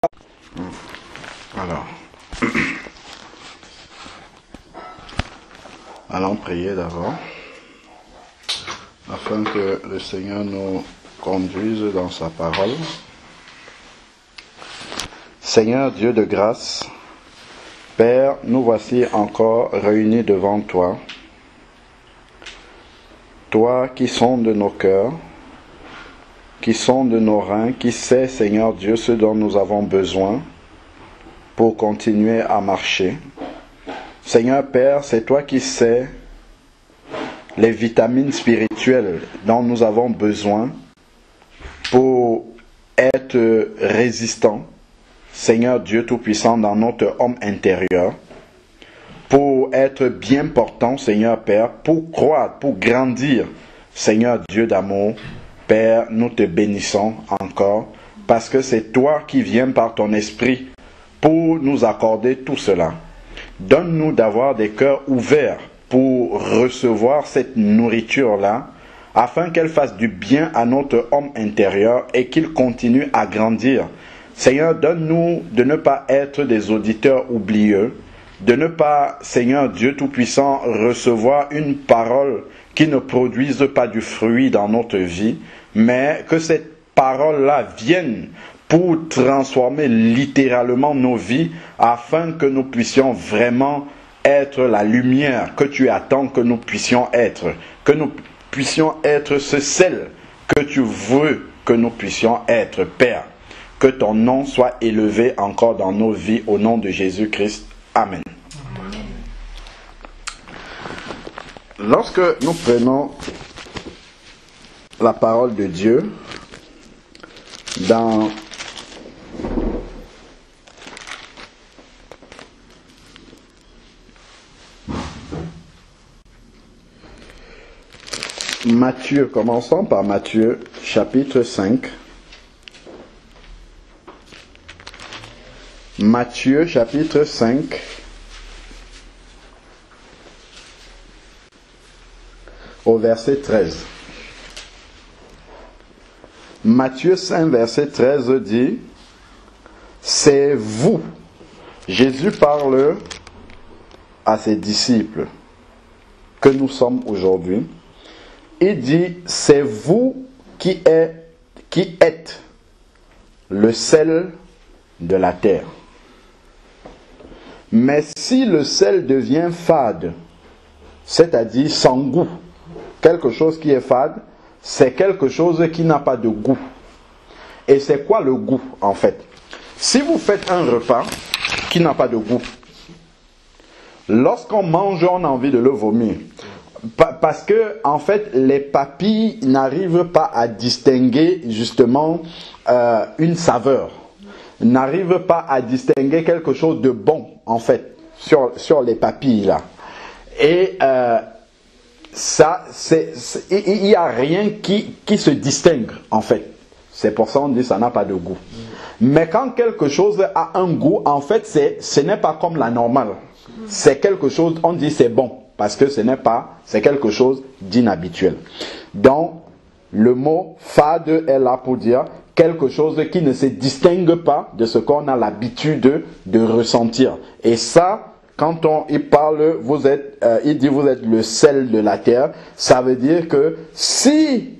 Alors, allons prier d'abord, afin que le Seigneur nous conduise dans sa parole. Seigneur Dieu de grâce, Père, nous voici encore réunis devant toi. Toi qui sondes nos cœurs, qui sondes nos reins, qui sais, Seigneur Dieu, ce dont nous avons besoin pour continuer à marcher. Seigneur Père, c'est toi qui sais les vitamines spirituelles dont nous avons besoin pour être résistants, Seigneur Dieu Tout-Puissant, dans notre homme intérieur, pour être bien portant, Seigneur Père, pour croître, pour grandir, Seigneur Dieu d'amour. Père, nous te bénissons encore, parce que c'est toi qui viens par ton esprit pour nous accorder tout cela. Donne-nous d'avoir des cœurs ouverts pour recevoir cette nourriture-là, afin qu'elle fasse du bien à notre homme intérieur et qu'il continue à grandir. Seigneur, donne-nous de ne pas être des auditeurs oublieux, de ne pas, Seigneur Dieu Tout-Puissant, recevoir une parole qui ne produise pas du fruit dans notre vie, mais que cette parole-là vienne pour transformer littéralement nos vies, afin que nous puissions vraiment être la lumière que tu attends que nous puissions être, que nous puissions être ce sel que tu veux que nous puissions être, Père. Que ton nom soit élevé encore dans nos vies, au nom de Jésus-Christ. Amen. Lorsque nous prenons la parole de Dieu dans Matthieu, commençons par Matthieu chapitre 5. Matthieu chapitre 5. Au verset 13. Matthieu 5, verset 13 dit, c'est vous. Jésus parle à ses disciples que nous sommes aujourd'hui. Il dit, c'est vous qui êtes le sel de la terre. Mais si le sel devient fade, c'est-à-dire sans goût, quelque chose qui est fade, c'est quelque chose qui n'a pas de goût. Et c'est quoi le goût en fait? Si vous faites un repas qui n'a pas de goût, lorsqu'on mange, on a envie de le vomir. Parce que en fait, les papilles n'arrivent pas à distinguer justement une saveur, n'arrivent pas à distinguer quelque chose de bon en fait sur les papilles là. Et ça, il n'y a rien qui se distingue en fait. C'est pour ça qu'on dit ça n'a pas de goût. Mais quand quelque chose a un goût, en fait, ce n'est pas comme la normale. C'est quelque chose, on dit c'est bon, parce que c'est quelque chose d'inhabituel. Donc, le mot fade est là pour dire quelque chose qui ne se distingue pas de ce qu'on a l'habitude de ressentir. Et ça, quand il parle, il dit vous êtes le sel de la terre, ça veut dire que si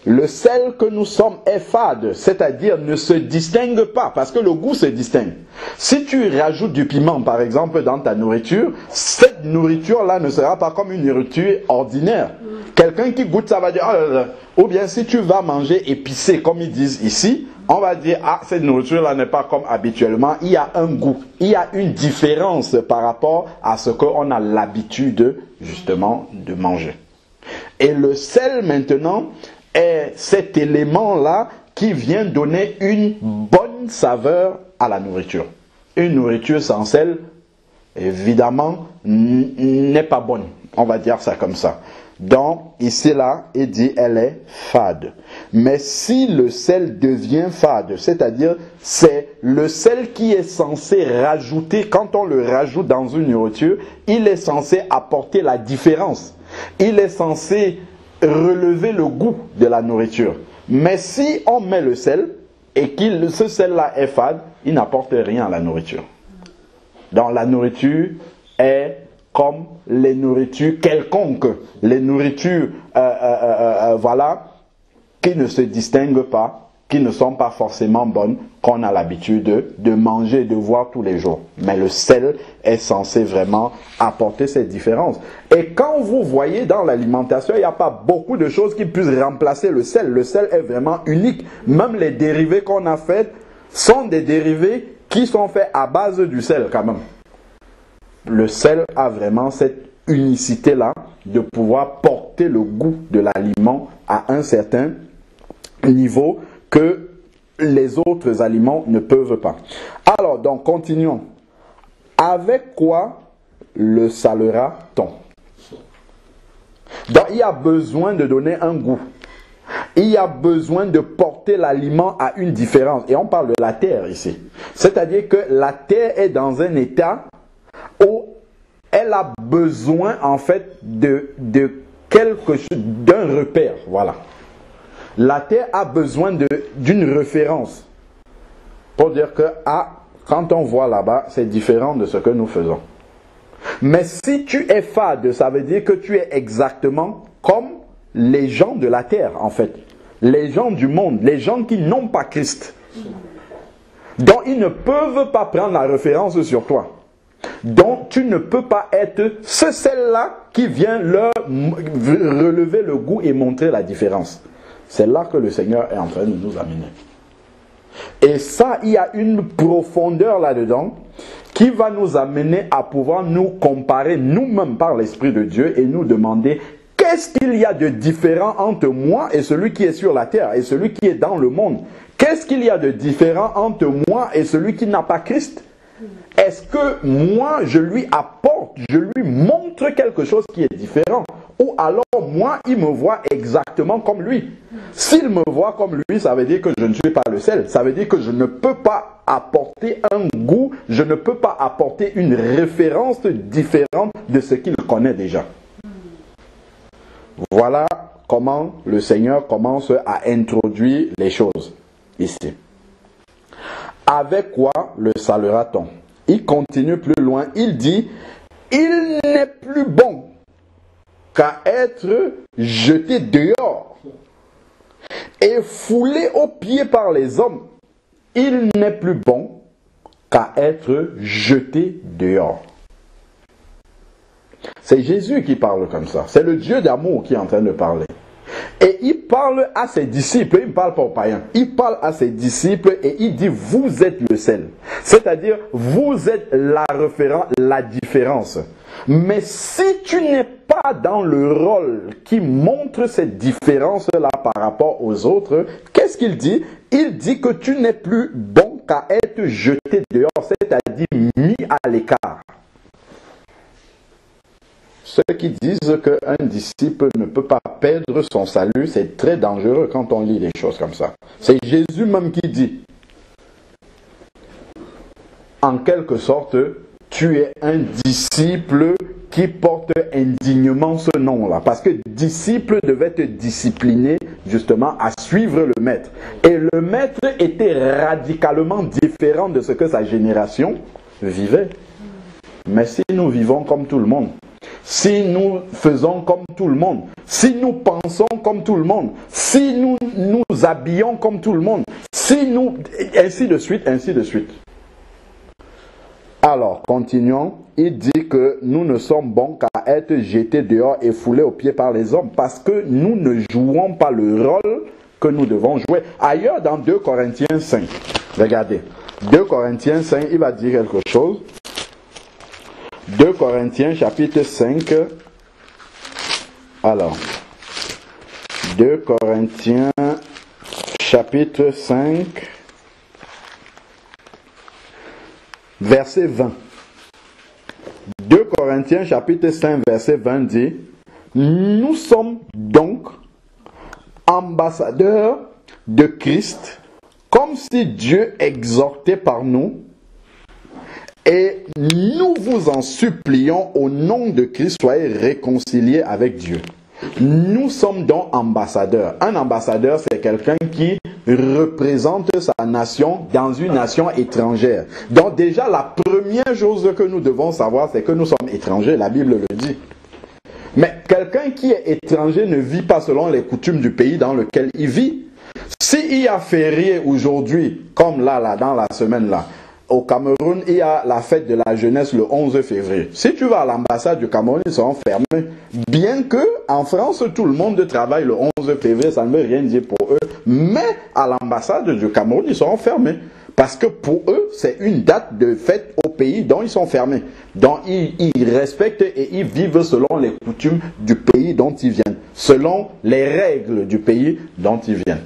le sel que nous sommes est fade, c'est-à-dire ne se distingue pas, parce que le goût se distingue. Si tu rajoutes du piment, par exemple, dans ta nourriture, cette nourriture-là ne sera pas comme une nourriture ordinaire. Quelqu'un qui goûte ça va dire, oh là là. Ou bien si tu vas manger épicé, comme ils disent ici, on va dire, ah, cette nourriture-là n'est pas comme habituellement, il y a un goût, il y a une différence par rapport à ce qu'on a l'habitude, justement, de manger. Et le sel, maintenant, est cet élément-là qui vient donner une bonne saveur à la nourriture. Une nourriture sans sel, évidemment, n'est pas bonne. On va dire ça comme ça. Donc, ici, là, il dit, elle est fade. Mais si le sel devient fade, c'est-à-dire, c'est le sel qui est censé rajouter, quand on le rajoute dans une nourriture, il est censé apporter la différence. Il est censé relever le goût de la nourriture. Mais si on met le sel et que ce sel-là est fade, il n'apporte rien à la nourriture. Donc la nourriture est comme les nourritures quelconques, les nourritures voilà, qui ne se distinguent pas, qui ne sont pas forcément bonnes, qu'on a l'habitude de manger, de voir tous les jours. Mais le sel est censé vraiment apporter cette différence. Et quand vous voyez dans l'alimentation, il n'y a pas beaucoup de choses qui puissent remplacer le sel. Le sel est vraiment unique. Même les dérivés qu'on a faits sont des dérivés qui sont faits à base du sel quand même. Le sel a vraiment cette unicité-là de pouvoir porter le goût de l'aliment à un certain niveau que les autres aliments ne peuvent pas. Alors, donc, continuons. Avec quoi le salera-t-on? Donc, il y a besoin de donner un goût. Il y a besoin de porter l'aliment à une différence. Et on parle de la terre ici. C'est-à-dire que la terre est dans un état où elle a besoin, en fait, de quelque chose, d'un repère. Voilà. La terre a besoin d'une référence pour dire que quand on voit là-bas, c'est différent de ce que nous faisons. Mais si tu es fade, ça veut dire que tu es exactement comme les gens de la terre, en fait. Les gens du monde, les gens qui n'ont pas Christ. Donc, ils ne peuvent pas prendre la référence sur toi. Donc, tu ne peux pas être celle-là qui vient leur relever le goût et montrer la différence. C'est là que le Seigneur est en train de nous amener. Et ça, il y a une profondeur là-dedans qui va nous amener à pouvoir nous comparer nous-mêmes par l'Esprit de Dieu et nous demander qu'est-ce qu'il y a de différent entre moi et celui qui est sur la terre et celui qui est dans le monde. Qu'est-ce qu'il y a de différent entre moi et celui qui n'a pas Christ? Est-ce que moi, je lui apporte, je lui montre quelque chose qui est différent? Ou alors moi, il me voit exactement comme lui? S'il me voit comme lui, ça veut dire que je ne suis pas le sel. Ça veut dire que je ne peux pas apporter un goût, je ne peux pas apporter une référence différente de ce qu'il connaît déjà. Voilà comment le Seigneur commence à introduire les choses ici. Avec quoi le salera-t-on? Il continue plus loin, il dit, il n'est plus bon qu'à être jeté dehors et foulé aux pieds par les hommes. Il n'est plus bon qu'à être jeté dehors. C'est Jésus qui parle comme ça. C'est le Dieu d'amour qui est en train de parler. Et il parle à ses disciples, il ne parle pas aux païens, il parle à ses disciples et il dit vous êtes le sel. C'est-à-dire vous êtes la référence, la différence. Mais si tu n'es pas dans le rôle qui montre cette différence-là par rapport aux autres, qu'est-ce qu'il dit? Il dit que tu n'es plus bon qu'à être jeté dehors, c'est-à-dire mis à l'écart. Ceux qui disent qu'un disciple ne peut pas perdre son salut, c'est très dangereux quand on lit des choses comme ça. C'est Jésus même qui dit, en quelque sorte, tu es un disciple qui porte indignement ce nom-là. Parce que disciple devait te discipliner justement à suivre le maître. Et le maître était radicalement différent de ce que sa génération vivait. Mais si nous vivons comme tout le monde, si nous faisons comme tout le monde, si nous pensons comme tout le monde, si nous nous habillons comme tout le monde, si nous... ainsi de suite, ainsi de suite. Alors, continuons. Il dit que nous ne sommes bons qu'à être jetés dehors et foulés aux pieds par les hommes parce que nous ne jouons pas le rôle que nous devons jouer. Ailleurs, dans 2 Corinthiens 5, regardez, 2 Corinthiens 5, il va dire quelque chose. 2 Corinthiens chapitre 5. Alors, 2 Corinthiens chapitre 5, verset 20. 2 Corinthiens chapitre 5, verset 20 dit, nous sommes donc ambassadeurs de Christ, comme si Dieu exhortait par nous, et nous vous en supplions au nom de Christ, soyez réconciliés avec Dieu. Nous sommes donc ambassadeurs. Un ambassadeur, c'est quelqu'un qui représente sa nation dans une nation étrangère. Donc déjà, la première chose que nous devons savoir, c'est que nous sommes étrangers. La Bible le dit. Mais quelqu'un qui est étranger ne vit pas selon les coutumes du pays dans lequel il vit. S'il y a férié aujourd'hui, comme là, dans la semaine là, au Cameroun, il y a la fête de la jeunesse le 11 février. Si tu vas à l'ambassade du Cameroun, ils seront fermés. Bien que en France, tout le monde travaille le 11 février, ça ne veut rien dire pour eux. Mais à l'ambassade du Cameroun, ils seront fermés. Parce que pour eux, c'est une date de fête au pays dont ils sont fermés. Donc ils respectent et ils vivent selon les coutumes du pays dont ils viennent. Selon les règles du pays dont ils viennent.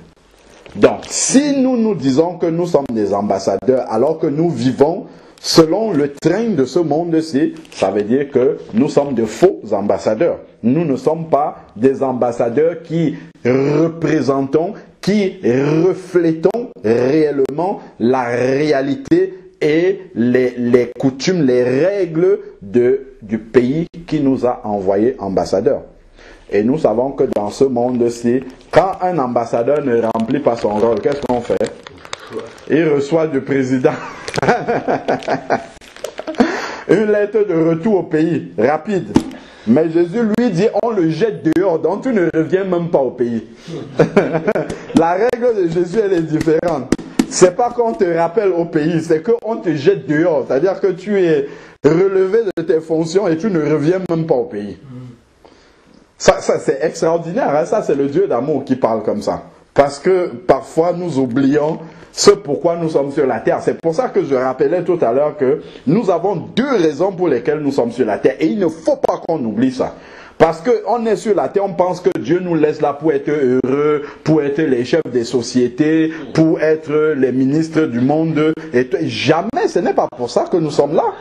Donc, si nous disons que nous sommes des ambassadeurs alors que nous vivons selon le train de ce monde-ci, ça veut dire que nous sommes de faux ambassadeurs. Nous ne sommes pas des ambassadeurs qui représentons, qui reflétons réellement la réalité et les coutumes, les règles du pays qui nous a envoyés ambassadeurs. Et nous savons que dans ce monde-ci, quand un ambassadeur ne remplit pas son rôle, qu'est-ce qu'on fait? Il reçoit du président une lettre de retour au pays, rapide. Mais Jésus lui dit, on le jette dehors, donc tu ne reviens même pas au pays. La règle de Jésus, elle est différente. C'est pas qu'on te rappelle au pays, c'est qu'on te jette dehors. C'est-à-dire que tu es relevé de tes fonctions et tu ne reviens même pas au pays. Ça c'est extraordinaire, hein? Ça c'est le Dieu d'amour qui parle comme ça. Parce que parfois nous oublions ce pourquoi nous sommes sur la terre. C'est pour ça que je rappelais tout à l'heure que nous avons deux raisons pour lesquelles nous sommes sur la terre. Et il ne faut pas qu'on oublie ça. Parce qu'on est sur la terre, on pense que Dieu nous laisse là pour être heureux, pour être les chefs des sociétés, pour être les ministres du monde. Et jamais, ce n'est pas pour ça que nous sommes là.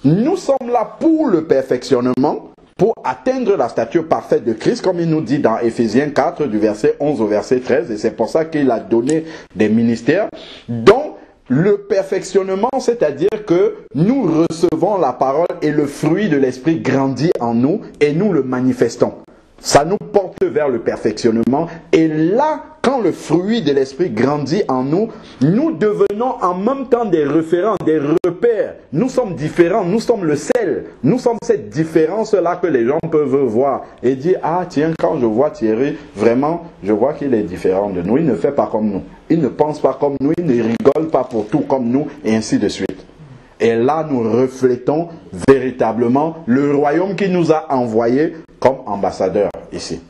Nous sommes là pour le perfectionnement, pour atteindre la stature parfaite de Christ, comme il nous dit dans Éphésiens 4, du verset 11 au verset 13, et c'est pour ça qu'il a donné des ministères, dont le perfectionnement, c'est-à-dire que nous recevons la parole et le fruit de l'esprit grandit en nous, et nous le manifestons. Ça nous porte vers le perfectionnement, et là, quand le fruit de l'esprit grandit en nous, nous devenons en même temps des référents, des repères. Nous sommes différents, nous sommes le sel. Nous sommes cette différence-là que les gens peuvent voir et dire, ah tiens, quand je vois Thierry, vraiment, je vois qu'il est différent de nous. Il ne fait pas comme nous. Il ne pense pas comme nous, il ne rigole pas pour tout comme nous, et ainsi de suite. Et là, nous reflétons véritablement le royaume qui nous a envoyés comme ambassadeurs ici.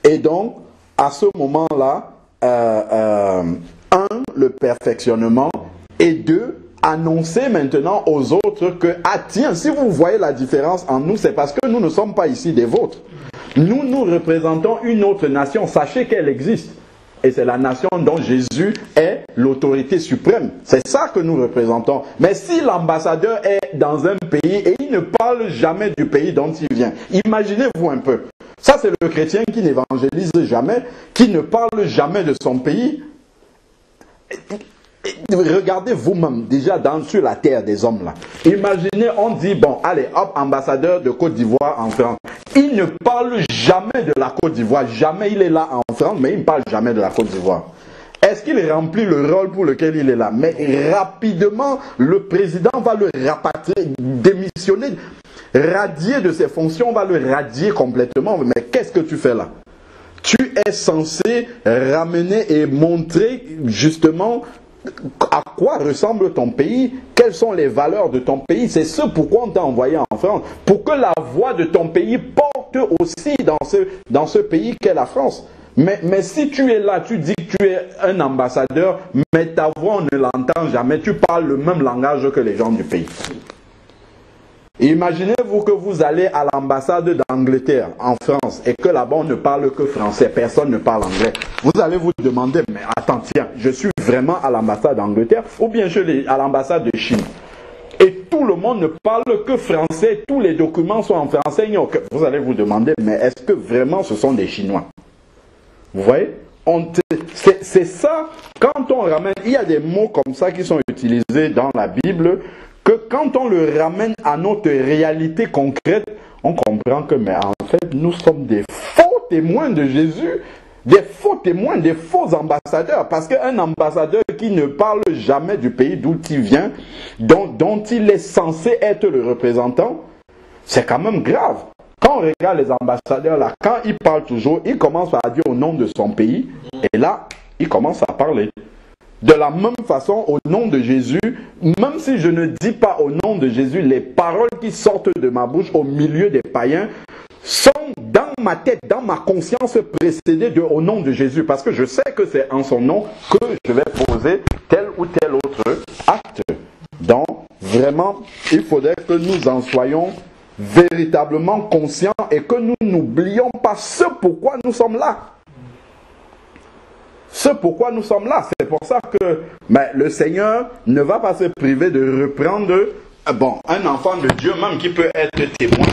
Et donc, à ce moment-là, le perfectionnement, et deux, annoncer maintenant aux autres que, ah tiens, si vous voyez la différence en nous, c'est parce que nous ne sommes pas ici des vôtres. Nous représentons une autre nation, sachez qu'elle existe. Et c'est la nation dont Jésus est l'autorité suprême. C'est ça que nous représentons. Mais si l'ambassadeur est dans un pays et il ne parle jamais du pays dont il vient, imaginez-vous un peu. Ça, c'est le chrétien qui n'évangélise jamais, qui ne parle jamais de son pays. Regardez vous-même, déjà sur la terre des hommes là. Imaginez, on dit, bon, allez, hop, ambassadeur de Côte d'Ivoire en France. Il ne parle jamais de la Côte d'Ivoire. Jamais il est là en France, mais il ne parle jamais de la Côte d'Ivoire. Est-ce qu'il remplit le rôle pour lequel il est là? Mais rapidement, le président va le rapatrier, démissionner, radier de ses fonctions, on va le radier complètement. Mais qu'est-ce que tu fais là? Tu es censé ramener et montrer justement à quoi ressemble ton pays, quelles sont les valeurs de ton pays. C'est ce pourquoi on t'a envoyé en France, pour que la voix de ton pays porte aussi dans ce pays qu'est la France. Mais si tu es là, tu dis que tu es un ambassadeur, mais ta voix on ne l'entend jamais, tu parles le même langage que les gens du pays. Imaginez-vous que vous allez à l'ambassade d'Angleterre en France et que là-bas on ne parle que français, personne ne parle anglais. Vous allez vous demander, mais attends, tiens, je suis vraiment à l'ambassade d'Angleterre ou bien je suis à l'ambassade de Chine. Et tout le monde ne parle que français, tous les documents sont en français. Vous allez vous demander, mais est-ce que vraiment ce sont des Chinois? Vous voyez? C'est ça, quand on ramène, il y a des mots comme ça qui sont utilisés dans la Bible, que quand on le ramène à notre réalité concrète, on comprend que, mais en fait, nous sommes des faux témoins de Jésus, des faux témoins, des faux ambassadeurs. Parce qu'un ambassadeur qui ne parle jamais du pays d'où il vient, dont il est censé être le représentant, c'est quand même grave. Quand on regarde les ambassadeurs là, quand ils parlent toujours, ils commencent par dire au nom de son pays, et là, ils commencent à parler. De la même façon, au nom de Jésus, même si je ne dis pas au nom de Jésus, les paroles qui sortent de ma bouche au milieu des païens sont dans ma tête, dans ma conscience précédée au nom de Jésus. Parce que je sais que c'est en son nom que je vais poser tel ou tel autre acte. Donc, vraiment, il faudrait que nous en soyons véritablement conscients et que nous n'oublions pas ce pourquoi nous sommes là. Ce pourquoi nous sommes là. C'est pour ça que le Seigneur ne va pas se priver de reprendre un enfant de Dieu même qui peut être témoin.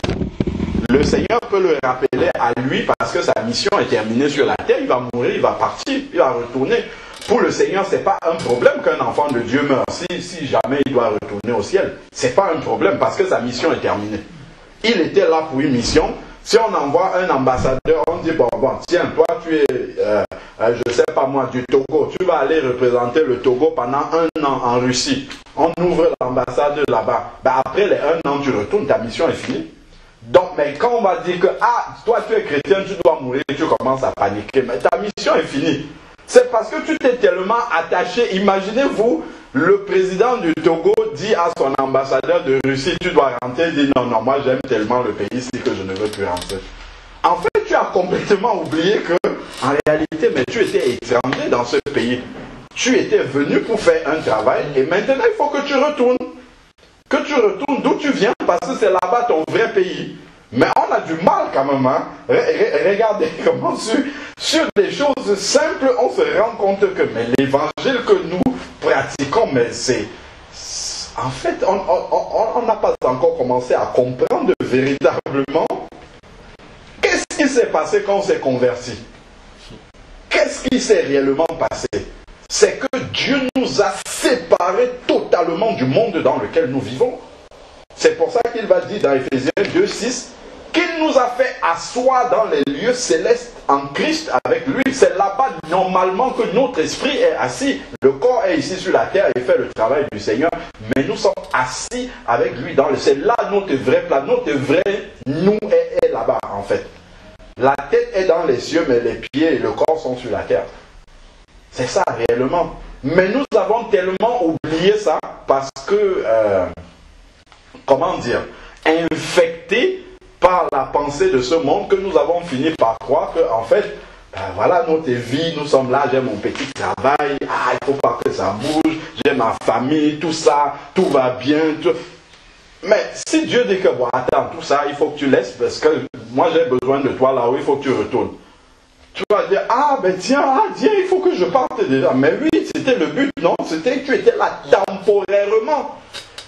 Le Seigneur peut le rappeler à lui parce que sa mission est terminée sur la terre. Il va mourir, il va partir, il va retourner. Pour le Seigneur, ce n'est pas un problème qu'un enfant de Dieu meure. Si jamais il doit retourner au ciel, ce n'est pas un problème parce que sa mission est terminée. Il était là pour une mission. Si on envoie un ambassadeur, on dit, bon, tiens, toi tu es, je ne sais pas moi, du Togo, tu vas aller représenter le Togo pendant 1 an en Russie. On ouvre l'ambassade là-bas. Après les 1 an, tu retournes, ta mission est finie. Donc, mais quand on va dire que, toi tu es chrétien, tu dois mourir, tu commences à paniquer, mais ta mission est finie. C'est parce que tu t'es tellement attaché. Imaginez-vous, le président du Togo dit à son ambassadeur de Russie, tu dois rentrer, il dit non, moi j'aime tellement le pays ici que je ne veux plus rentrer. En fait, tu as complètement oublié que, en réalité, mais tu étais étranger dans ce pays. Tu étais venu pour faire un travail et maintenant il faut que tu retournes. Que tu retournes d'où tu viens parce que c'est là-bas ton vrai pays. Mais on a du mal quand même. Regardez comment sur des choses simples, on se rend compte que l'évangile que nous pratiquons, mais c'est... En fait, on n'a pas encore commencé à comprendre véritablement qu'est-ce qui s'est passé quand on s'est converti. Qu'est-ce qui s'est réellement passé? C'est que Dieu nous a séparés totalement du monde dans lequel nous vivons. C'est pour ça qu'il va dire dans Ephésiens 2:6 qu'il nous a fait asseoir dans les lieux célestes en Christ avec lui. C'est là-bas normalement que notre esprit est assis. Le corps est ici sur la terre et fait le travail du Seigneur. Mais nous sommes assis avec lui dans le ciel. C'est là notre vrai plan. Notre vrai nous est là-bas en fait. La tête est dans les cieux mais les pieds et le corps sont sur la terre. C'est ça réellement. Mais nous avons tellement oublié ça parce que, infectés par la pensée de ce monde que nous avons fini par croire que, en fait, voilà notre vie, nous sommes là, j'ai mon petit travail, il ne faut pas que ça bouge, j'ai ma famille, tout ça, tout va bien. Tout... Mais si Dieu dit que, attends, tout ça, il faut que tu laisses parce que moi j'ai besoin de toi là où il faut que tu retournes. Tu vas dire, tiens, il faut que je parte déjà. Mais oui, c'était le but, non? C'était que tu étais là temporairement.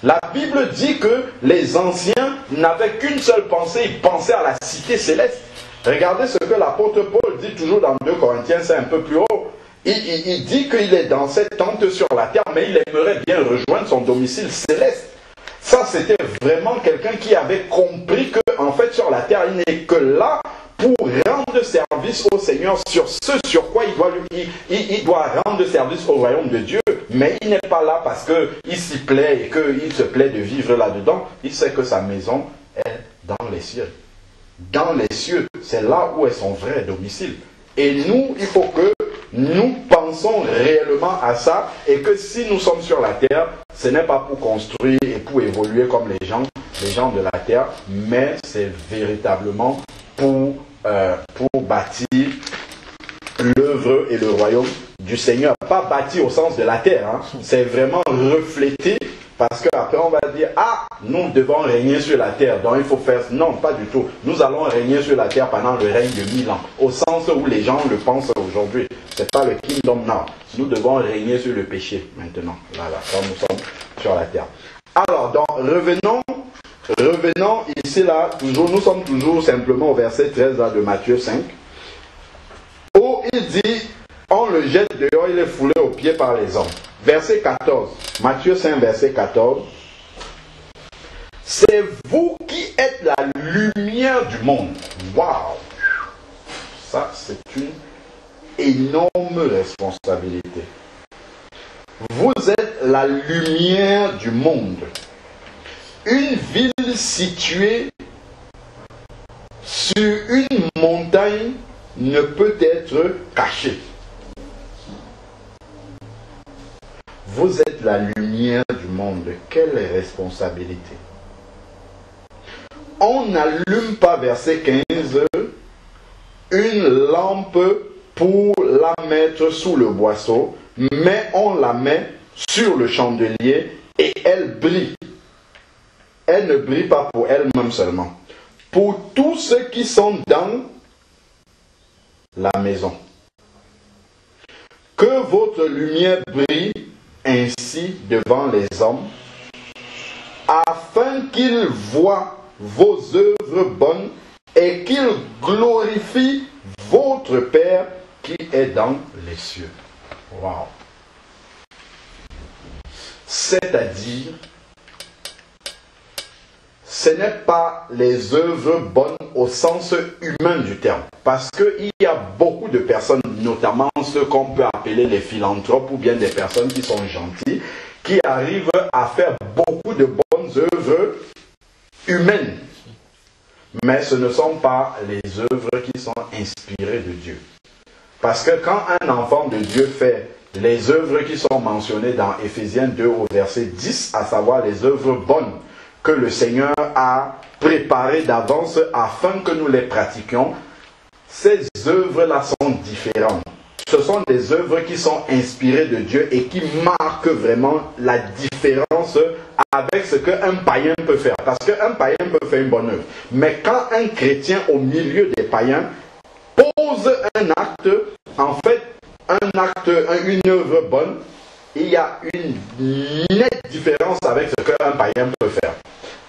La Bible dit que les anciens n'avaient qu'une seule pensée, ils pensaient à la cité céleste. Regardez ce que l'apôtre Paul dit toujours dans 2 Corinthiens, c'est un peu plus haut. Il dit qu'il est dans cette tente sur la terre, mais il aimerait bien rejoindre son domicile céleste. Ça, c'était vraiment quelqu'un qui avait compris qu'en fait, sur la terre, il n'est que là pour rendre service au Seigneur sur ce sur quoi il doit rendre service au royaume de Dieu. Mais il n'est pas là parce qu'il s'y plaît et qu'il se plaît de vivre là-dedans. Il sait que sa maison est dans les cieux. Dans les cieux, c'est là où est son vrai domicile. Et nous, il faut que nous pensons réellement à ça et que si nous sommes sur la terre, ce n'est pas pour construire et pour évoluer comme les gens de la terre, mais c'est véritablement pour bâtir l'œuvre et le royaume du Seigneur. Pas bâtir au sens de la terre, c'est vraiment refléter, parce qu'après on va dire, nous devons régner sur la terre, donc il faut faire... Non, pas du tout. Nous allons régner sur la terre pendant le règne de 1000 ans, au sens où les gens le pensent aujourd'hui. C'est pas le kingdom now. Nous devons régner sur le péché maintenant, voilà, quand nous sommes sur la terre. Alors, donc, revenons ici, là, nous sommes toujours simplement au verset 13 là, de Matthieu 5, où il dit, on le jette dehors, il est foulé aux pieds par les hommes. Verset 14, Matthieu 5, verset 14, C'est vous qui êtes la lumière du monde. Waouh! Ça, c'est une énorme responsabilité. Vous êtes la lumière du monde. Une ville située sur une montagne ne peut être cachée. Vous êtes la lumière du monde. Quelle responsabilité! On n'allume pas, verset 15, une lampe pour la mettre sous le boisseau, mais on la met sur le chandelier et elle brille. Elle ne brille pas pour elle-même seulement, pour tous ceux qui sont dans la maison. Que votre lumière brille ainsi devant les hommes, afin qu'ils voient vos œuvres bonnes et qu'ils glorifient votre Père qui est dans les cieux. Wow. C'est-à-dire, ce n'est pas les œuvres bonnes au sens humain du terme. Parce qu'il y a beaucoup de personnes, notamment ceux qu'on peut appeler les philanthropes ou bien des personnes qui sont gentilles, qui arrivent à faire beaucoup de bonnes œuvres humaines. Mais ce ne sont pas les œuvres qui sont inspirées de Dieu. Parce que quand un enfant de Dieu fait les œuvres qui sont mentionnées dans Éphésiens 2 au verset 10, à savoir les œuvres bonnes que le Seigneur a préparées d'avance afin que nous les pratiquions, ces œuvres-là sont différentes. Ce sont des œuvres qui sont inspirées de Dieu et qui marquent vraiment la différence avec ce qu'un païen peut faire. Parce qu'un païen peut faire une bonne œuvre. Mais quand un chrétien au milieu des païens pose un acte, en fait, une œuvre bonne, il y a une nette différence avec ce qu'un païen peut faire.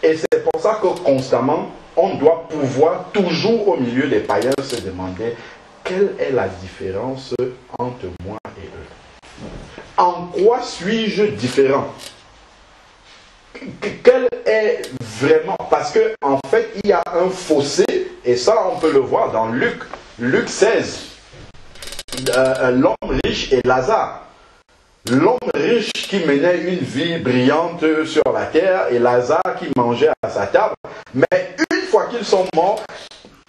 Et c'est pour ça que constamment, on doit pouvoir toujours au milieu des païens se demander quelle est la différence entre moi et eux. En quoi suis-je différent? Quel est vraiment... Parce qu'en fait, il y a un fossé, et ça on peut le voir dans Luc 16. L'homme riche et Lazare. L'homme riche qui menait une vie brillante sur la terre et Lazare qui mangeait à sa table. Mais une fois qu'ils sont morts,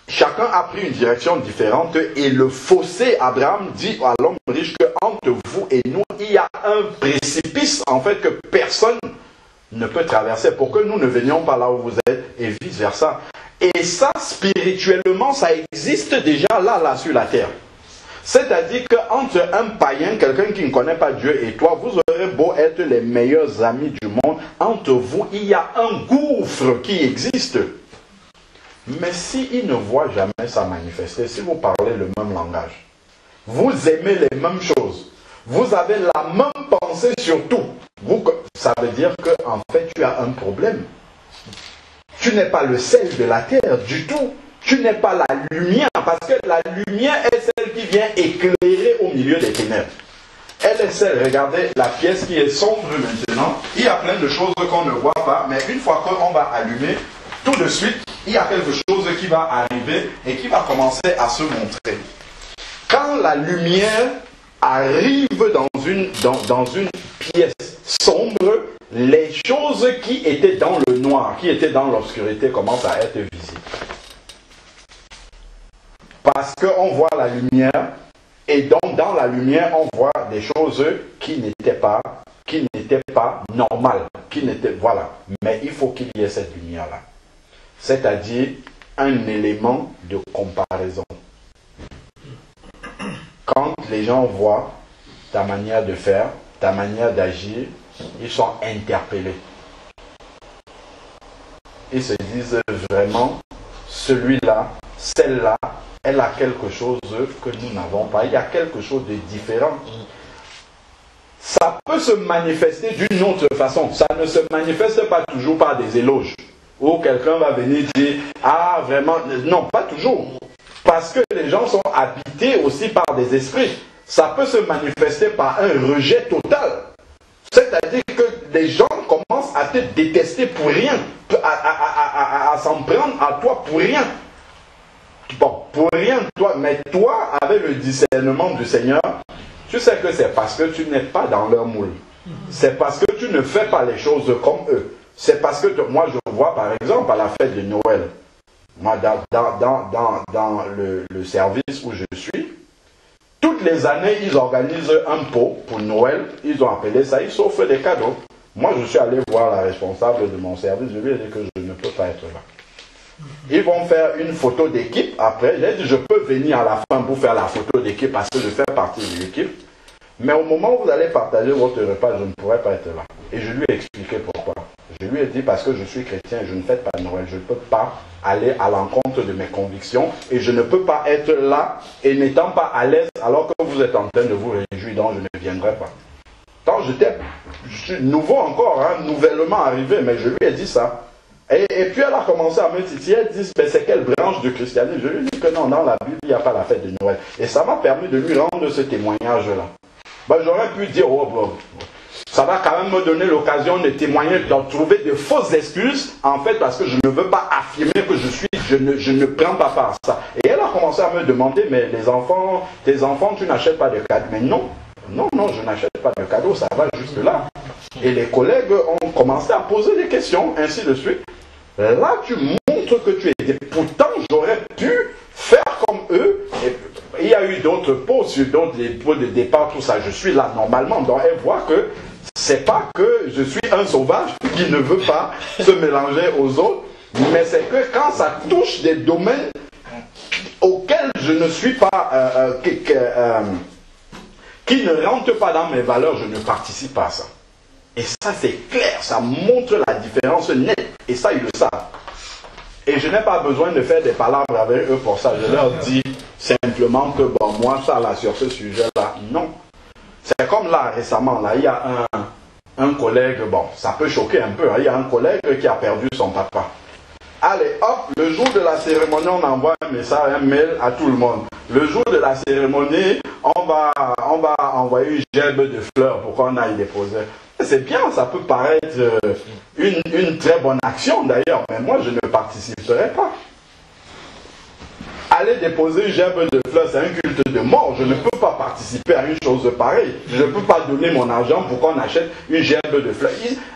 chacun a pris une direction différente et le fossé, Abraham dit à l'homme riche que entre vous et nous, il y a un précipice en fait que personne ne peut traverser pour que nous ne venions pas là où vous êtes et vice versa. Et ça, spirituellement, ça existe déjà là sur la terre. C'est-à-dire qu'entre un païen, quelqu'un qui ne connaît pas Dieu et toi, vous aurez beau être les meilleurs amis du monde, entre vous, il y a un gouffre qui existe. Mais s'il ne voit jamais ça manifester, si vous parlez le même langage, vous aimez les mêmes choses, vous avez la même pensée sur tout, ça veut dire qu'en fait, tu as un problème. Tu n'es pas le sel de la terre du tout. Tu n'es pas la lumière, parce que la lumière est celle qui vient éclairer au milieu des ténèbres. Elle est celle, regardez la pièce qui est sombre maintenant. Il y a plein de choses qu'on ne voit pas, mais une fois qu'on va allumer, tout de suite, il y a quelque chose qui va arriver et qui va commencer à se montrer. Quand la lumière arrive dans une pièce sombre, les choses qui étaient dans le noir, qui étaient dans l'obscurité, commencent à être visibles. Parce qu'on voit la lumière, et donc dans la lumière, on voit des choses qui n'étaient pas normales, voilà. Mais il faut qu'il y ait cette lumière-là. C'est-à-dire un élément de comparaison. Quand les gens voient ta manière de faire, ta manière d'agir, ils sont interpellés. Ils se disent vraiment, celui-là, celle-là, elle a quelque chose que nous n'avons pas. Il y a quelque chose de différent. Ça peut se manifester d'une autre façon. Ça ne se manifeste pas toujours par des éloges. Ou quelqu'un va venir dire, ah vraiment, non, pas toujours. Parce que les gens sont habités aussi par des esprits. Ça peut se manifester par un rejet total. C'est-à-dire que les gens commence à te détester pour rien, à s'en prendre à toi pour rien. Bon, pour rien, toi, mais toi, avec le discernement du Seigneur, tu sais que c'est parce que tu n'es pas dans leur moule. C'est parce que tu ne fais pas les choses comme eux. C'est parce que moi, je vois par exemple à la fête de Noël, moi, dans le service où je suis, toutes les années, ils organisent un pot pour Noël. Ils ont appelé ça, ils s'offrent des cadeaux. Moi, je suis allé voir la responsable de mon service. Je lui ai dit que je ne peux pas être là. Ils vont faire une photo d'équipe après. J'ai dit, je peux venir à la fin pour faire la photo d'équipe parce que je fais partie de l'équipe. Mais au moment où vous allez partager votre repas, je ne pourrai pas être là. Et je lui ai expliqué pourquoi. Je lui ai dit parce que je suis chrétien et je ne fête pas Noël. Je ne peux pas aller à l'encontre de mes convictions et je ne peux pas être là et n'étant pas à l'aise alors que vous êtes en train de vous réjouir, donc je ne viendrai pas. Quand je suis nouveau encore, hein, nouvellement arrivé, mais je lui ai dit ça. Et puis elle a commencé à me titiller, elle dit, mais c'est quelle branche du christianisme? Je lui ai dit que non, dans la Bible, il n'y a pas la fête de Noël. Et ça m'a permis de lui rendre ce témoignage-là. Ben, j'aurais pu dire, oh, bon, ça va quand même me donner l'occasion de témoigner, de trouver de fausses excuses, en fait, parce que je ne veux pas affirmer que je ne prends pas part à ça. Et elle a commencé à me demander, mais tes enfants, tu n'achètes pas de cadeaux? Mais non, je n'achète pas de cadeaux, ça va jusque là. Et les collègues ont commencé à poser des questions, ainsi de suite. Là, tu montres que tu es. Pourtant, j'aurais pu faire comme eux. Et il y a eu d'autres pots, d'autres pots de départ, tout ça. Je suis là normalement. Donc, elle voit que c'est pas que je suis un sauvage qui ne veut pas se mélanger aux autres, mais c'est que quand ça touche des domaines auxquels je ne suis pas, qui ne rentrent pas dans mes valeurs, je ne participe pas à ça. Et ça, c'est clair, ça montre la différence nette. Et ça, ils le savent. Et je n'ai pas besoin de faire des palabres avec eux pour ça. Je leur dis simplement que, bon, moi, ça, là, sur ce sujet-là, non. C'est comme là, récemment, là, il y a un collègue, bon, ça peut choquer un peu, hein, il y a un collègue qui a perdu son papa. Allez, hop, le jour de la cérémonie, on envoie un message, un mail à tout le monde. Le jour de la cérémonie, on va envoyer une gerbe de fleurs pour qu'on aille déposer. C'est bien, ça peut paraître une très bonne action d'ailleurs, mais moi je ne participerai pas. Aller déposer une gerbe de fleurs, c'est un culte de mort. Je ne peux pas participer à une chose pareille. Je ne peux pas donner mon argent pour qu'on achète une gerbe de fleurs.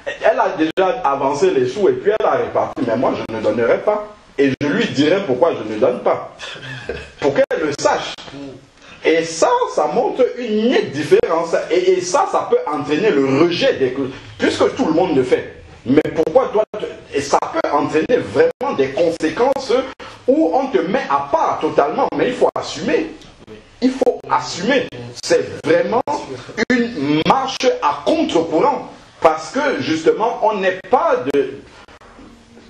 Elle a déjà avancé les sous et puis elle a réparti, mais moi je ne donnerai pas. Et je lui dirai pourquoi je ne donne pas. Pour qu'elle le sache. Et ça montre une nette différence. Et ça peut entraîner le rejet des choses. Puisque tout le monde le fait. Mais pourquoi toi, et ça peut entraîner vraiment des conséquences où on te met à part totalement. Mais il faut assumer. Il faut assumer. C'est vraiment une marche à contre-courant. Parce que justement, on n'est pas de...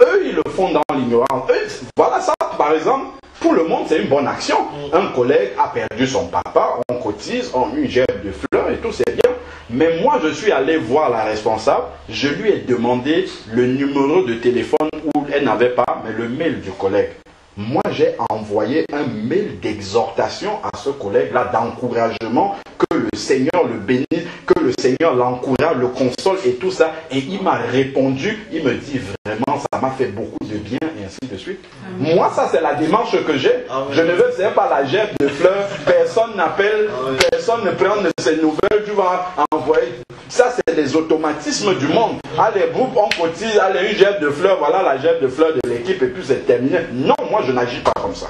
Eux, ils le font dans l'ignorance. Voilà ça, par exemple. Pour le monde, c'est une bonne action. Un collègue a perdu son papa, on cotise, on lui jette de fleurs et tout, c'est bien. Mais moi, je suis allé voir la responsable, je lui ai demandé le numéro de téléphone où elle n'avait pas, mais le mail du collègue. Moi, j'ai envoyé un mail d'exhortation à ce collègue-là, d'encouragement, que le Seigneur le bénisse, que le Seigneur l'encourage, le console et tout ça. Et il m'a répondu, il me dit vraiment, ça m'a fait beaucoup de bien et ainsi de suite. Moi, ça, c'est la démarche que j'ai. Je ne veux pas la gerbe de fleurs, personne n'appelle, personne ne prend de ces nouvelles, tu vas envoyer. Ça, c'est les automatismes du monde. Allez, groupe, on cotise, allez, une gerbe de fleurs, voilà la gerbe de fleurs de l'équipe et puis c'est terminé. Non, moi, je n'agis pas comme ça.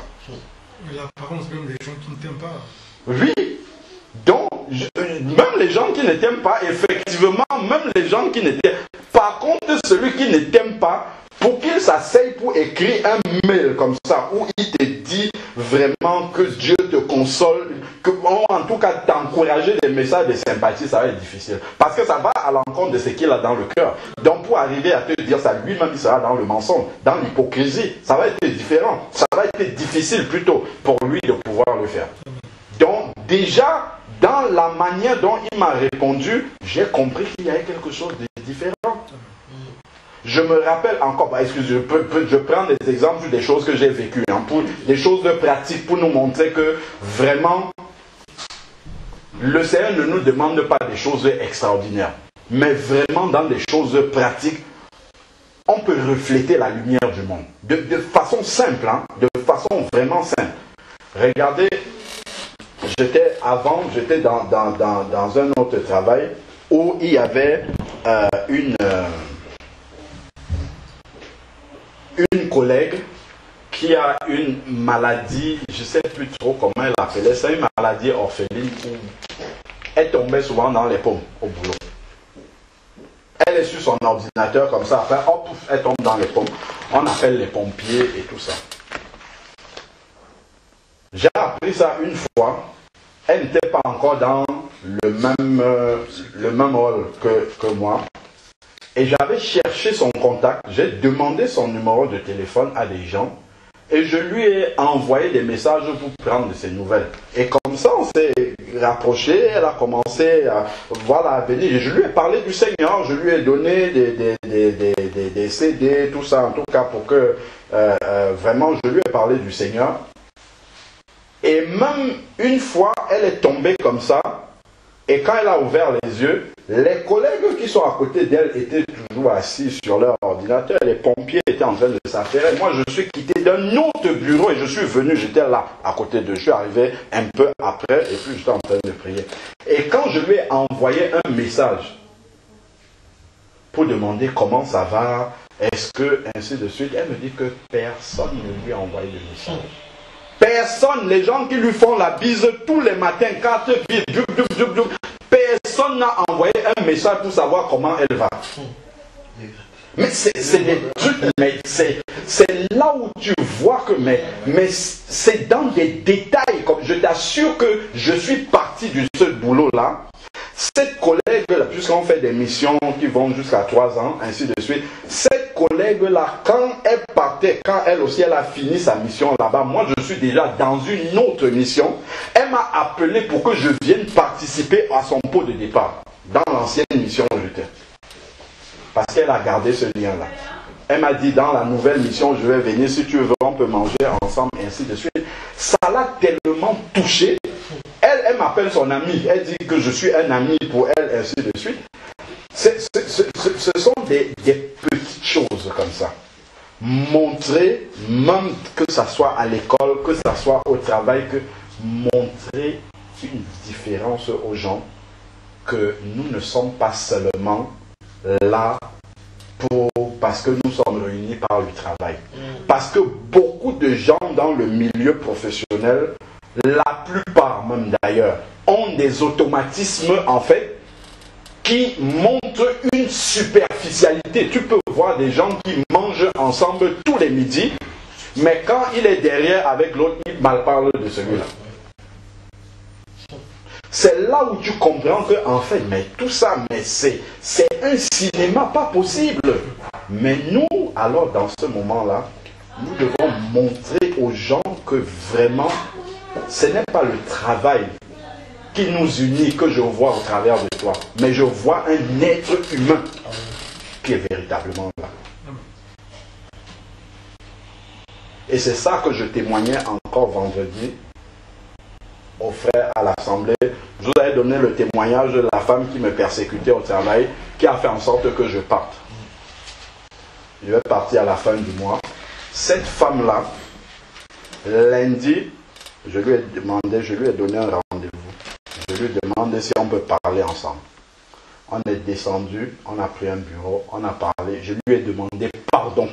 Mais là, par contre, c'est même les gens qui ne t'aiment pas. Oui. Donc, même les gens qui ne t'aiment pas, effectivement, même les gens qui ne t'aiment pas. Par contre, celui qui ne t'aime pas, pour qu'il s'asseye pour écrire un mail comme ça, où il te dit vraiment que Dieu te console, que, en tout cas t'encourager des messages de sympathie, ça va être difficile. Parce que ça va à l'encontre de ce qu'il a dans le cœur. Donc pour arriver à te dire ça, lui-même il sera dans le mensonge, dans l'hypocrisie. Ça va être différent. Ça va être difficile plutôt pour lui de pouvoir le faire. Donc déjà, dans la manière dont il m'a répondu, j'ai compris qu'il y avait quelque chose de différent. Je me rappelle encore, je prends des exemples sur des choses que j'ai vécues, hein, pour des choses de pratique pour nous montrer que vraiment, le Seigneur ne nous demande pas des choses extraordinaires. mais vraiment dans des choses pratiques, on peut refléter la lumière du monde. De façon simple, hein, de façon vraiment simple. Regardez, j'étais dans un autre travail où il y avait une collègue qui a une maladie, je ne sais plus trop comment elle l'appelait, c'est une maladie orpheline où elle tombait souvent dans les pommes au boulot. Elle est sur son ordinateur comme ça, après hop, elle tombe dans les pommes. On appelle les pompiers et tout ça. J'ai appris ça une fois. Elle n'était pas encore dans le même rôle que moi. Et j'avais cherché son contact. J'ai demandé son numéro de téléphone à des gens. Et je lui ai envoyé des messages pour prendre de ses nouvelles. Et comme ça, on s'est rapproché. Elle a commencé à venir. Et je lui ai parlé du Seigneur. Je lui ai donné des CD, tout ça, en tout cas, pour que vraiment, je lui ai parlé du Seigneur. Et même une fois, elle est tombée comme ça. Et quand elle a ouvert les yeux, les collègues qui sont à côté d'elle étaient toujours assis sur leur ordinateur. Les pompiers étaient en train de s'affairer. Moi, je suis quitté d'un autre bureau et je suis venu, j'étais là, à côté d'eux. Je suis arrivé un peu après et puis j'étais en train de prier. Et quand je lui ai envoyé un message pour demander comment ça va, est-ce que, ainsi de suite, elle me dit que personne ne lui a envoyé de message. Personne, les gens qui lui font la bise tous les matins, carte vide, personne n'a envoyé un message pour savoir comment elle va. Mais c'est des trucs, mais c'est là où tu vois que, mais c'est dans des détails, comme je t'assure que je suis parti de ce boulot-là. Cette collègue-là, puisqu'on fait des missions qui vont jusqu'à 3 ans, ainsi de suite, cette collègue-là, quand elle partait, quand elle aussi, elle a fini sa mission là-bas, moi je suis déjà dans une autre mission, elle m'a appelé pour que je vienne participer à son pot de départ, dans l'ancienne mission où j'étais. Parce qu'elle a gardé ce lien-là. Elle m'a dit, dans la nouvelle mission, je vais venir, si tu veux, on peut manger ensemble, ainsi de suite. Ça l'a tellement touché. Elle m'appelle son amie. Elle dit que je suis un ami pour elle, ainsi de suite. Ce sont des petites choses comme ça. Montrer, même que ce soit à l'école, que ce soit au travail, que montrer une différence aux gens, que nous ne sommes pas seulement là parce que nous sommes réunis par le travail. Parce que beaucoup de gens dans le milieu professionnel, la plupart même d'ailleurs, ont des automatismes en fait qui montrent une superficialité. Tu peux voir des gens qui mangent ensemble tous les midis, mais quand il est derrière avec l'autre, il mal parle de celui-là. C'est là où tu comprends que, en fait, mais tout ça, mais c'est un cinéma pas possible. Mais nous, alors, dans ce moment-là, nous devons montrer aux gens que vraiment, ce n'est pas le travail qui nous unit que je vois au travers de toi, mais je vois un être humain qui est véritablement là. Et c'est ça que je témoignais encore vendredi aux frères à l'assemblée. Je vous avais donné le témoignage de la femme qui me persécutait au travail, qui a fait en sorte que je parte. Je vais partir à la fin du mois. Cette femme-là, lundi, je lui ai donné un rendez-vous. Je lui ai demandé si on peut parler ensemble. On est descendu, on a pris un bureau, on a parlé. Je lui ai demandé pardon.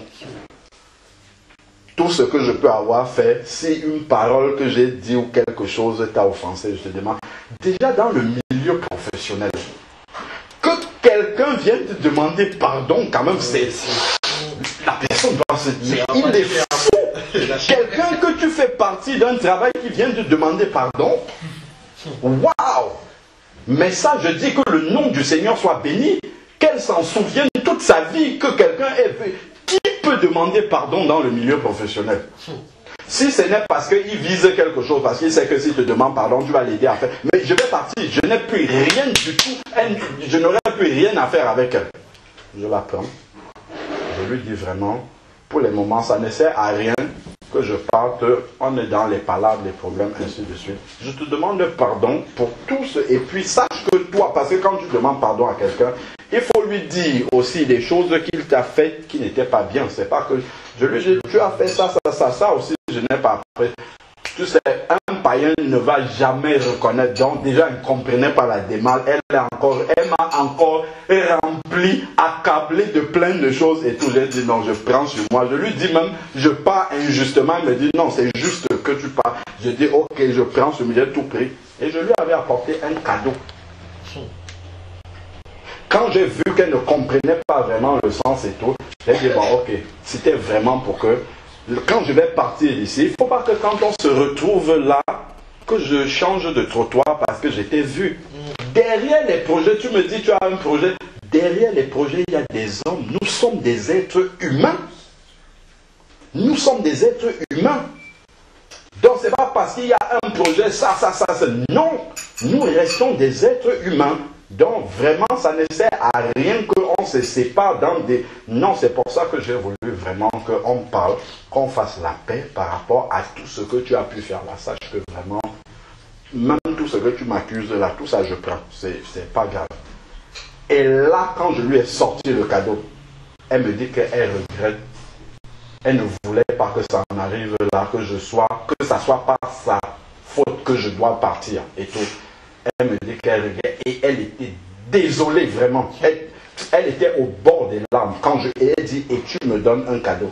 Tout ce que je peux avoir fait, si une parole que j'ai dit ou quelque chose t'a offensé, je te demande. Déjà dans le milieu professionnel, que quelqu'un vienne te demander pardon, quand même, c'est... La personne doit se dire, il est fou. Quelqu'un que tu fais partie d'un travail qui vient te demander pardon. Waouh! Mais ça, je dis que le nom du Seigneur soit béni, qu'elle s'en souvienne toute sa vie, que quelqu'un ait fait. Qui peut demander pardon dans le milieu professionnel? Si ce n'est parce qu'il vise quelque chose, parce qu'il sait que s'il te demande pardon, tu vas l'aider à faire. Mais je vais partir, je n'ai plus rien du tout, je n'aurai plus rien à faire avec elle. Je la prends, je lui dis vraiment, pour le moment, ça ne sert à rien que je parte, on est dans les palabres, les problèmes, ainsi de suite. Je te demande pardon pour tout ce, et puis sache que toi, parce que quand tu demandes pardon à quelqu'un, il faut lui dire aussi des choses qu'il t'a faites qui n'étaient pas bien. C'est pas que je lui dis, tu as fait ça aussi, je n'ai pas fait. Tu sais, un païen ne va jamais reconnaître. Donc déjà, elle ne comprenait pas la démarche. Elle m'a encore rempli, accablé de plein de choses et tout. J'ai dit non, je prends sur moi. Je lui dis même, je pars injustement. Elle me dit non, c'est juste que tu pars. Je dis ok, je prends sur moi, j'ai tout pris. Et je lui avais apporté un cadeau. Quand j'ai vu qu'elle ne comprenait pas vraiment le sens et tout, j'ai dit bon ok, c'était vraiment pour que quand je vais partir d'ici, il ne faut pas que quand on se retrouve là, que je change de trottoir parce que j'étais vu. Derrière les projets, tu me dis tu as un projet, derrière les projets, il y a des hommes. Nous sommes des êtres humains. Nous sommes des êtres humains. Donc ce n'est pas parce qu'il y a un projet, ça. Non, nous restons des êtres humains. Donc vraiment, ça ne sert à rien qu'on se sépare dans des... Non, c'est pour ça que j'ai voulu vraiment qu'on parle, qu'on fasse la paix par rapport à tout ce que tu as pu faire là. Sache que vraiment, même tout ce que tu m'accuses là, tout ça je prends, c'est pas grave. Et là, quand je lui ai sorti le cadeau, elle me dit qu'elle regrette. Elle ne voulait pas que ça en arrive là, que ça soit pas sa faute que je dois partir et tout. Elle me dit qu'elle regrette et elle était désolée vraiment. Elle était au bord des larmes quand je lui ai dit et tu me donnes un cadeau.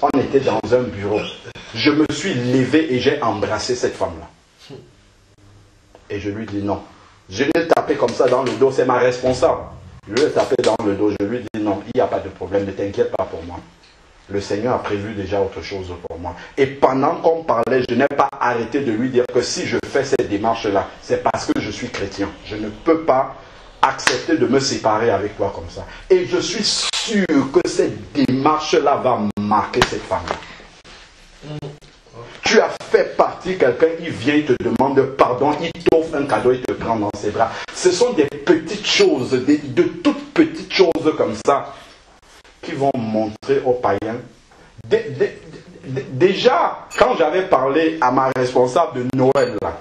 On était dans un bureau. Je me suis levé et j'ai embrassé cette femme-là. Et je lui dis non. Je l'ai tapé comme ça dans le dos, c'est ma responsable. Je lui ai tapé dans le dos, je lui dis non, il n'y a pas de problème, ne t'inquiète pas pour moi. Le Seigneur a prévu déjà autre chose pour moi. Et pendant qu'on parlait, je n'ai pas arrêté de lui dire que si je fais cette démarche-là, c'est parce que je suis chrétien. Je ne peux pas accepter de me séparer avec toi comme ça. Et je suis sûr que cette démarche-là va marquer cette femme-là. Tu as fait partie, quelqu'un, il vient, il te demande pardon, il t'offre un cadeau, il te prend dans ses bras. Ce sont des petites choses, de toutes petites choses comme ça, qui vont montrer aux païens. Déjà, quand j'avais parlé à ma responsable de Noël, là,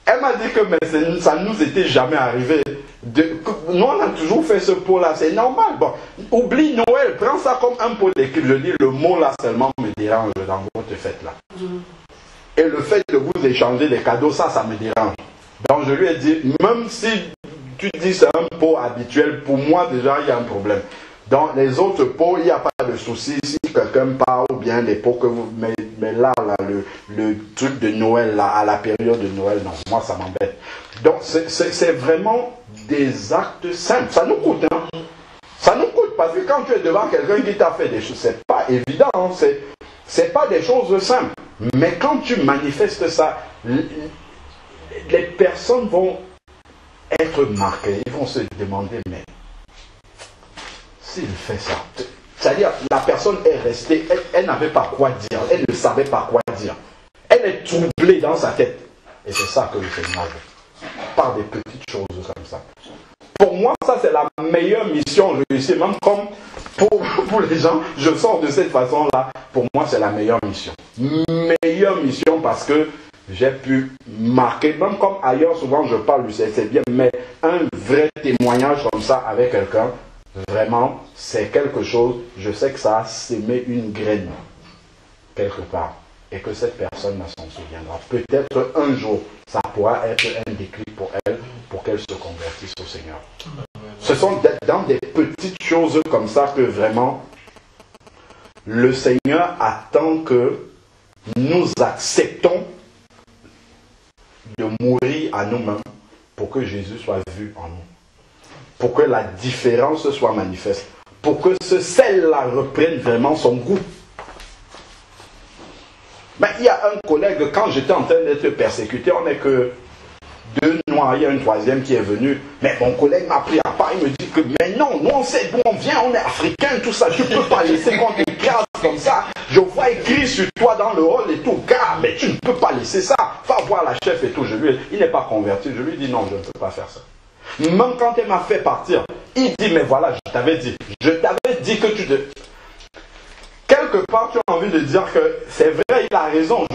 elle m'a dit que mais ça ne nous était jamais arrivé. Nous, on a toujours fait ce pot-là, c'est normal. Bon, oublie Noël, prends ça comme un pot d'équipe. Je dis, le mot là seulement me dérange dans votre fête-là. Et le fait de vous échanger des cadeaux, ça me dérange. Donc je lui ai dit, même si tu dis c'est un pot habituel, pour moi déjà il y a un problème. Dans les autres pots, il n'y a pas de souci. Si quelqu'un part ou bien les pots que vous... Mais là, le truc de Noël, là, à la période de Noël, non, moi ça m'embête. Donc c'est vraiment des actes simples. Ça nous coûte, hein. Ça nous coûte parce que quand tu es devant quelqu'un qui t'a fait des choses, c'est pas évident, hein. C'est pas des choses simples. Mais quand tu manifestes ça, les personnes vont être marquées. Ils vont se demander, mais s'il fait ça, c'est-à-dire la personne est restée, elle n'avait pas quoi dire, elle ne savait pas quoi dire. Elle est troublée dans sa tête. Et c'est ça que le Seigneur veut. Par des petites choses comme ça. Pour moi, ça c'est la meilleure mission réussie. Même comme pour les gens, je sors de cette façon-là. Pour moi, c'est la meilleure mission. Meilleure mission parce que j'ai pu marquer, même comme ailleurs, souvent je parle du c'est bien, mais un vrai témoignage comme ça avec quelqu'un, vraiment, c'est quelque chose, je sais que ça a sémé une graine quelque part et que cette personne s'en souviendra. Peut-être un jour, ça pourra être un déclic pour elle, pour qu'elle se convertisse au Seigneur. Ce sont dans des petites choses comme ça que vraiment le Seigneur attend que nous acceptons de mourir à nous-mêmes pour que Jésus soit vu en nous. Pour que la différence soit manifeste. Pour que ce sel-là reprenne vraiment son goût. Mais il y a un collègue, quand j'étais en train d'être persécuté, on n'est que 2 noirs, il y a un troisième qui est venu. Mais mon collègue m'a pris à part, il me dit que, mais non, nous on sait d'où on vient, on est africains, tout ça, tu ne peux pas laisser qu'on t'écrase comme ça. Je vois écrit sur toi dans le hall et tout, gars, mais tu ne peux pas laisser ça. Va voir la chef et tout. Il n'est pas converti, je lui dis non, je ne peux pas faire ça. Même quand elle m'a fait partir, il dit, mais voilà, je t'avais dit que tu te... Quelque part, tu as envie de dire que c'est vrai, il a raison.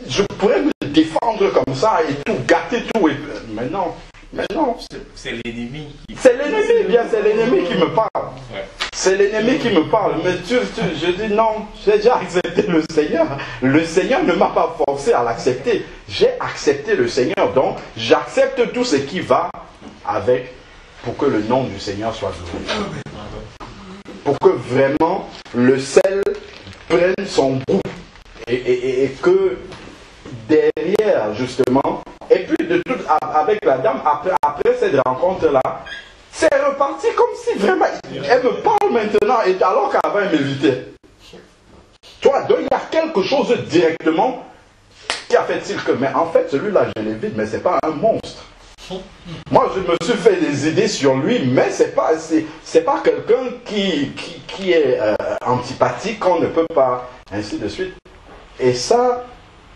Je pourrais me défendre comme ça et tout, gâter tout. Mais non, Mais non. C'est l'ennemi qui... C'est l'ennemi, bien, c'est l'ennemi qui me parle. Ouais. C'est l'ennemi qui me parle. Mais je dis non, j'ai déjà accepté le Seigneur. Le Seigneur ne m'a pas forcé à l'accepter. J'ai accepté le Seigneur. Donc, j'accepte tout ce qui va avec pour que le nom du Seigneur soit glorifié. Pour que vraiment le sel prenne son goût. Et que derrière, justement, et puis de tout, avec la dame, après cette rencontre-là, c'est reparti comme si vraiment, elle me parle maintenant, et alors qu'avant elle m'évitait. Toi, donc il y a quelque chose directement qui a fait-il que, mais en fait, celui-là, je l'évite, mais c'est pas un monstre. Moi, je me suis fait des idées sur lui, mais c'est pas quelqu'un qui est antipathique, qu'on ne peut pas, ainsi de suite. Et ça,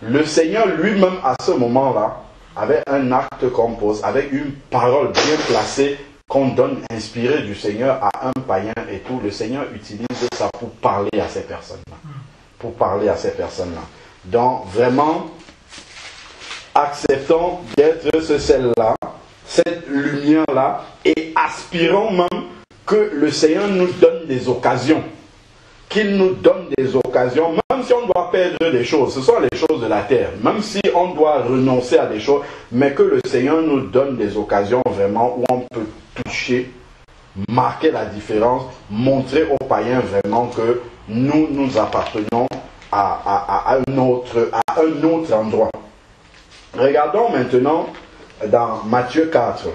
le Seigneur lui-même, à ce moment-là, avait un acte qu'on pose, avec une parole bien placée, qu'on donne inspirée du Seigneur à un païen et tout. Le Seigneur utilise ça pour parler à ces personnes-là. Pour parler à ces personnes-là. Donc, vraiment, acceptons d'être ce sel-là, cette lumière-là, et aspirons même que le Seigneur nous donne des occasions. Qu'il nous donne des occasions, même si on doit perdre des choses, ce sont les choses de la terre, même si on doit renoncer à des choses, mais que le Seigneur nous donne des occasions vraiment où on peut toucher, marquer la différence, montrer aux païens vraiment que nous appartenons à un autre endroit. Regardons maintenant dans Matthieu 4.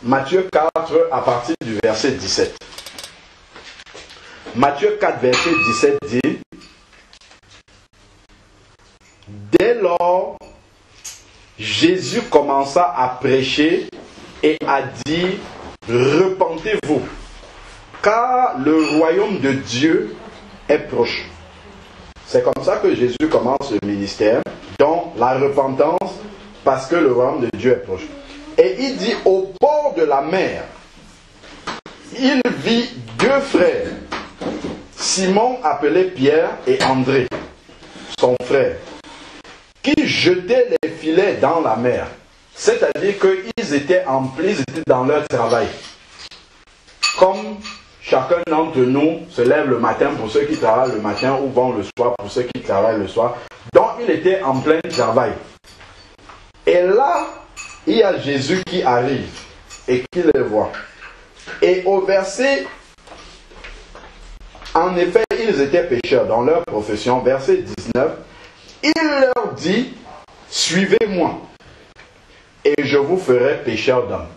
Matthieu 4 à partir du verset 17. Matthieu 4, verset 17 dit: Dès lors, Jésus commença à prêcher et a dit: Repentez-vous, car le royaume de Dieu est proche. C'est comme ça que Jésus commence le ministère, donc la repentance, parce que le royaume de Dieu est proche. Et il dit: au bord de la mer, il vit deux frères, Simon appelé Pierre et André, son frère, qui jetaient les filets dans la mer. C'est-à-dire qu'ils étaient ils étaient dans leur travail. Comme chacun d'entre nous se lève le matin pour ceux qui travaillent le matin ou vont le soir pour ceux qui travaillent le soir. Donc il était en plein travail. Et là, il y a Jésus qui arrive et qui les voit. Et au verset, en effet, ils étaient pécheurs dans leur profession. Verset 19, il leur dit: suivez-moi, et je vous ferai pécheurs d'hommes.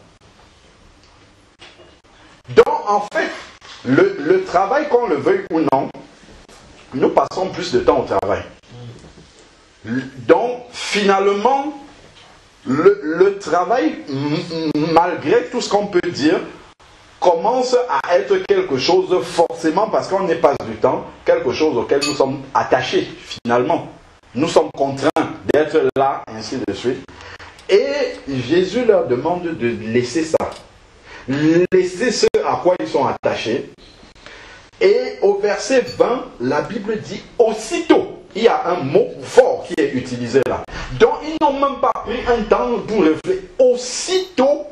Donc, en fait, le travail, qu'on le veuille ou non, nous passons plus de temps au travail. Donc, finalement, le travail, malgré tout ce qu'on peut dire, commence à être quelque chose forcément, parce qu'on n'est pas du temps, quelque chose auquel nous sommes attachés finalement. Nous sommes contraints d'être là, ainsi de suite. Et Jésus leur demande de laisser ça. Laisser ce à quoi ils sont attachés. Et au verset 20, la Bible dit aussitôt. Il y a un mot fort qui est utilisé là. Donc ils n'ont même pas pris un temps pour réfléchir. Aussitôt,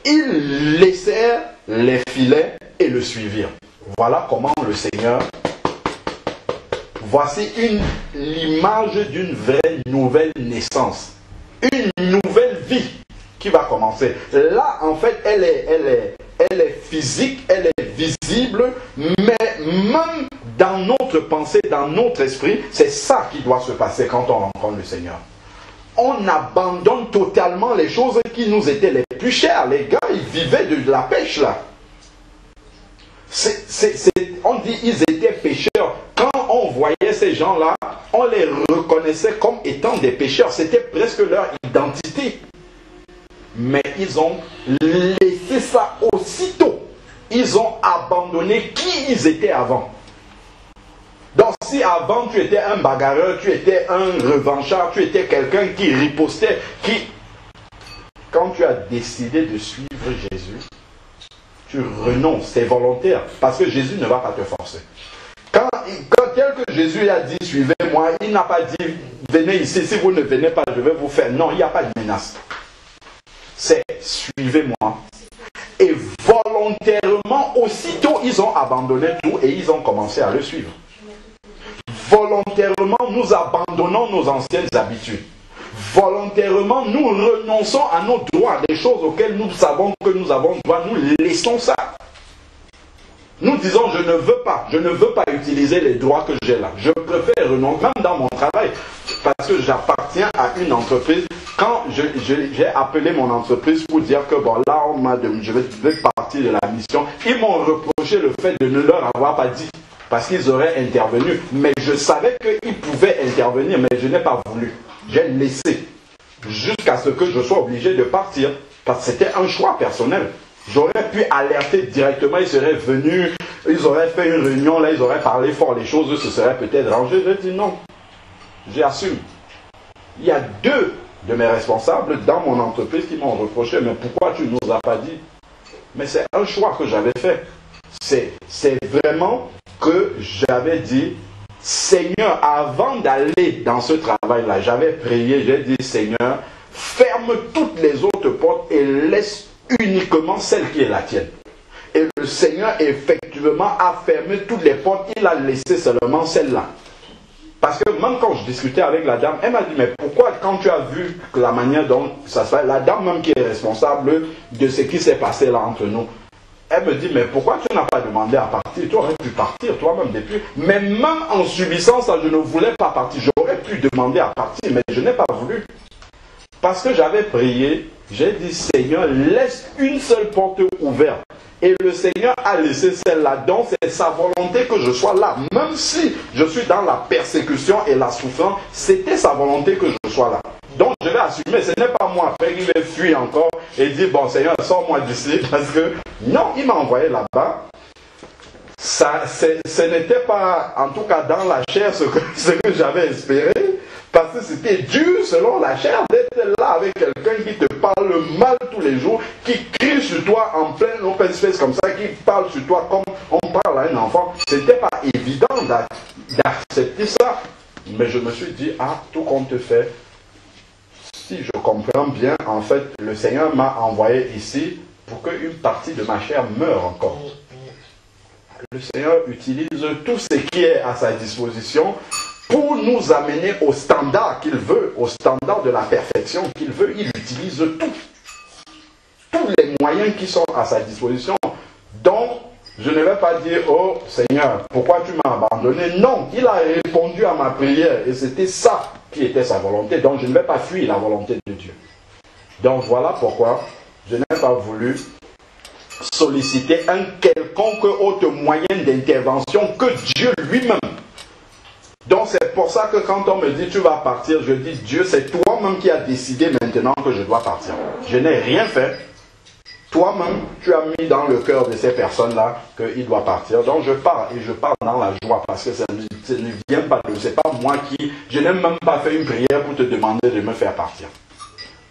ils laissèrent les filets et le suivirent. Voilà comment le Seigneur... Voici l'image d'une vraie nouvelle naissance. Une nouvelle vie qui va commencer. Là, en fait, elle est physique, elle est visible, mais même dans notre pensée, dans notre esprit, c'est ça qui doit se passer quand on rencontre le Seigneur. On abandonne totalement les choses qui nous étaient les plus chères. Les gars, ils vivaient de la pêche là. On dit ils étaient pécheurs. Quand on voyait ces gens-là, on les reconnaissait comme étant des pécheurs. C'était presque leur identité. Mais ils ont laissé ça aussitôt. Ils ont abandonné qui ils étaient avant. Donc si avant tu étais un bagarreur, tu étais un revanchard, tu étais quelqu'un qui ripostait, quand tu as décidé de suivre Jésus, tu renonces, c'est volontaire, parce que Jésus ne va pas te forcer. Quand tel que Jésus a dit, suivez-moi, il n'a pas dit, venez ici, si vous ne venez pas, je vais vous faire. Non, il n'y a pas de menace. C'est, suivez-moi. Et volontairement, aussitôt, ils ont abandonné tout et ils ont commencé à le suivre. Volontairement, nous abandonnons nos anciennes habitudes. Volontairement, nous renonçons à nos droits, des choses auxquelles nous savons que nous avons droit, nous laissons ça. Nous disons, je ne veux pas utiliser les droits que j'ai là. Je préfère renoncer, même dans mon travail, parce que j'appartiens à une entreprise. Quand j'ai appelé mon entreprise pour dire que bon, là, je vais partir de la mission, ils m'ont reproché le fait de ne leur avoir pas dit, parce qu'ils auraient intervenu. Mais je savais qu'ils pouvaient intervenir, mais je n'ai pas voulu. J'ai laissé, jusqu'à ce que je sois obligé de partir, parce que c'était un choix personnel. J'aurais pu alerter directement, ils seraient venus, ils auraient fait une réunion, là, ils auraient parlé fort, les choses se seraient peut-être rangées. J'ai dit non, j'assume. Il y a 2 de mes responsables dans mon entreprise qui m'ont reproché, mais pourquoi tu ne nous as pas dit? Mais c'est un choix que j'avais fait. C'est vraiment que j'avais dit, Seigneur, avant d'aller dans ce travail-là, j'avais prié, j'ai dit, Seigneur, ferme toutes les autres portes et laisse uniquement celle qui est la tienne. Et le Seigneur, effectivement, a fermé toutes les portes, il a laissé seulement celle-là. Parce que même quand je discutais avec la dame, elle m'a dit, mais pourquoi quand tu as vu la manière dont ça se fait, la dame même qui est responsable de ce qui s'est passé là entre nous, elle me dit, mais pourquoi tu n'as pas demandé à partir? Tu aurais pu partir toi-même depuis. Mais même en subissant ça, je ne voulais pas partir. J'aurais pu demander à partir, mais je n'ai pas voulu. Parce que j'avais prié, j'ai dit, Seigneur, laisse une seule porte ouverte. Et le Seigneur a laissé celle-là. Donc c'est sa volonté que je sois là. Même si je suis dans la persécution et la souffrance, c'était sa volonté que je sois là. Donc je vais assumer. Ce n'est pas moi après qui vais fuir encore et dire, bon Seigneur, sors-moi d'ici. Parce que non, il m'a envoyé là-bas. Ce n'était pas, en tout cas dans la chair, ce que j'avais espéré. Parce que c'était dur selon la chair d'être là avec quelqu'un qui te parle mal tous les jours, qui crie sur toi en plein open space comme ça, qui parle sur toi comme on parle à un enfant. C'était pas évident d'accepter ça. Mais je me suis dit, ah, tout compte fait, si je comprends bien, en fait, le Seigneur m'a envoyé ici pour qu'une partie de ma chair meure encore. Le Seigneur utilise tout ce qui est à sa disposition pour nous amener au standard qu'il veut, au standard de la perfection qu'il veut. Il utilise tous les moyens qui sont à sa disposition. Donc, je ne vais pas dire, oh Seigneur, pourquoi tu m'as abandonné? Non, il a répondu à ma prière et c'était ça qui était sa volonté. Donc, je ne vais pas fuir la volonté de Dieu. Donc, voilà pourquoi je n'ai pas voulu solliciter un quelconque autre moyen d'intervention que Dieu lui-même. Donc c'est pour ça que quand on me dit tu vas partir, je dis Dieu, c'est toi-même qui as décidé maintenant que je dois partir. Je n'ai rien fait. Toi-même, tu as mis dans le cœur de ces personnes-là qu'il doit partir. Donc je pars et je pars dans la joie parce que ça ne vient pas de... C'est pas moi qui... Je n'ai même pas fait une prière pour te demander de me faire partir.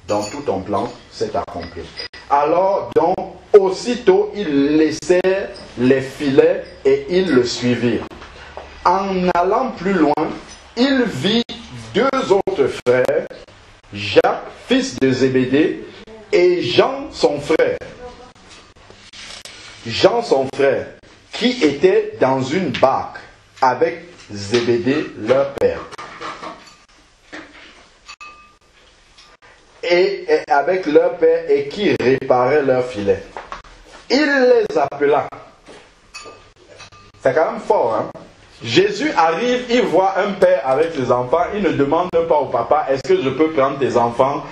Donc tout ton plan s'est accompli. Alors donc aussitôt ils laissèrent les filets et ils le suivirent. En allant plus loin, il vit 2 autres frères, Jacques, fils de Zébédée, et Jean, son frère. Jean, son frère, qui était dans une barque avec Zébédée, leur père. Et avec leur père et qui réparait leurs filets. Il les appela. C'est quand même fort, hein? Jésus arrive, il voit un père avec ses enfants, il ne demande pas au papa, est-ce que je peux prendre tes enfants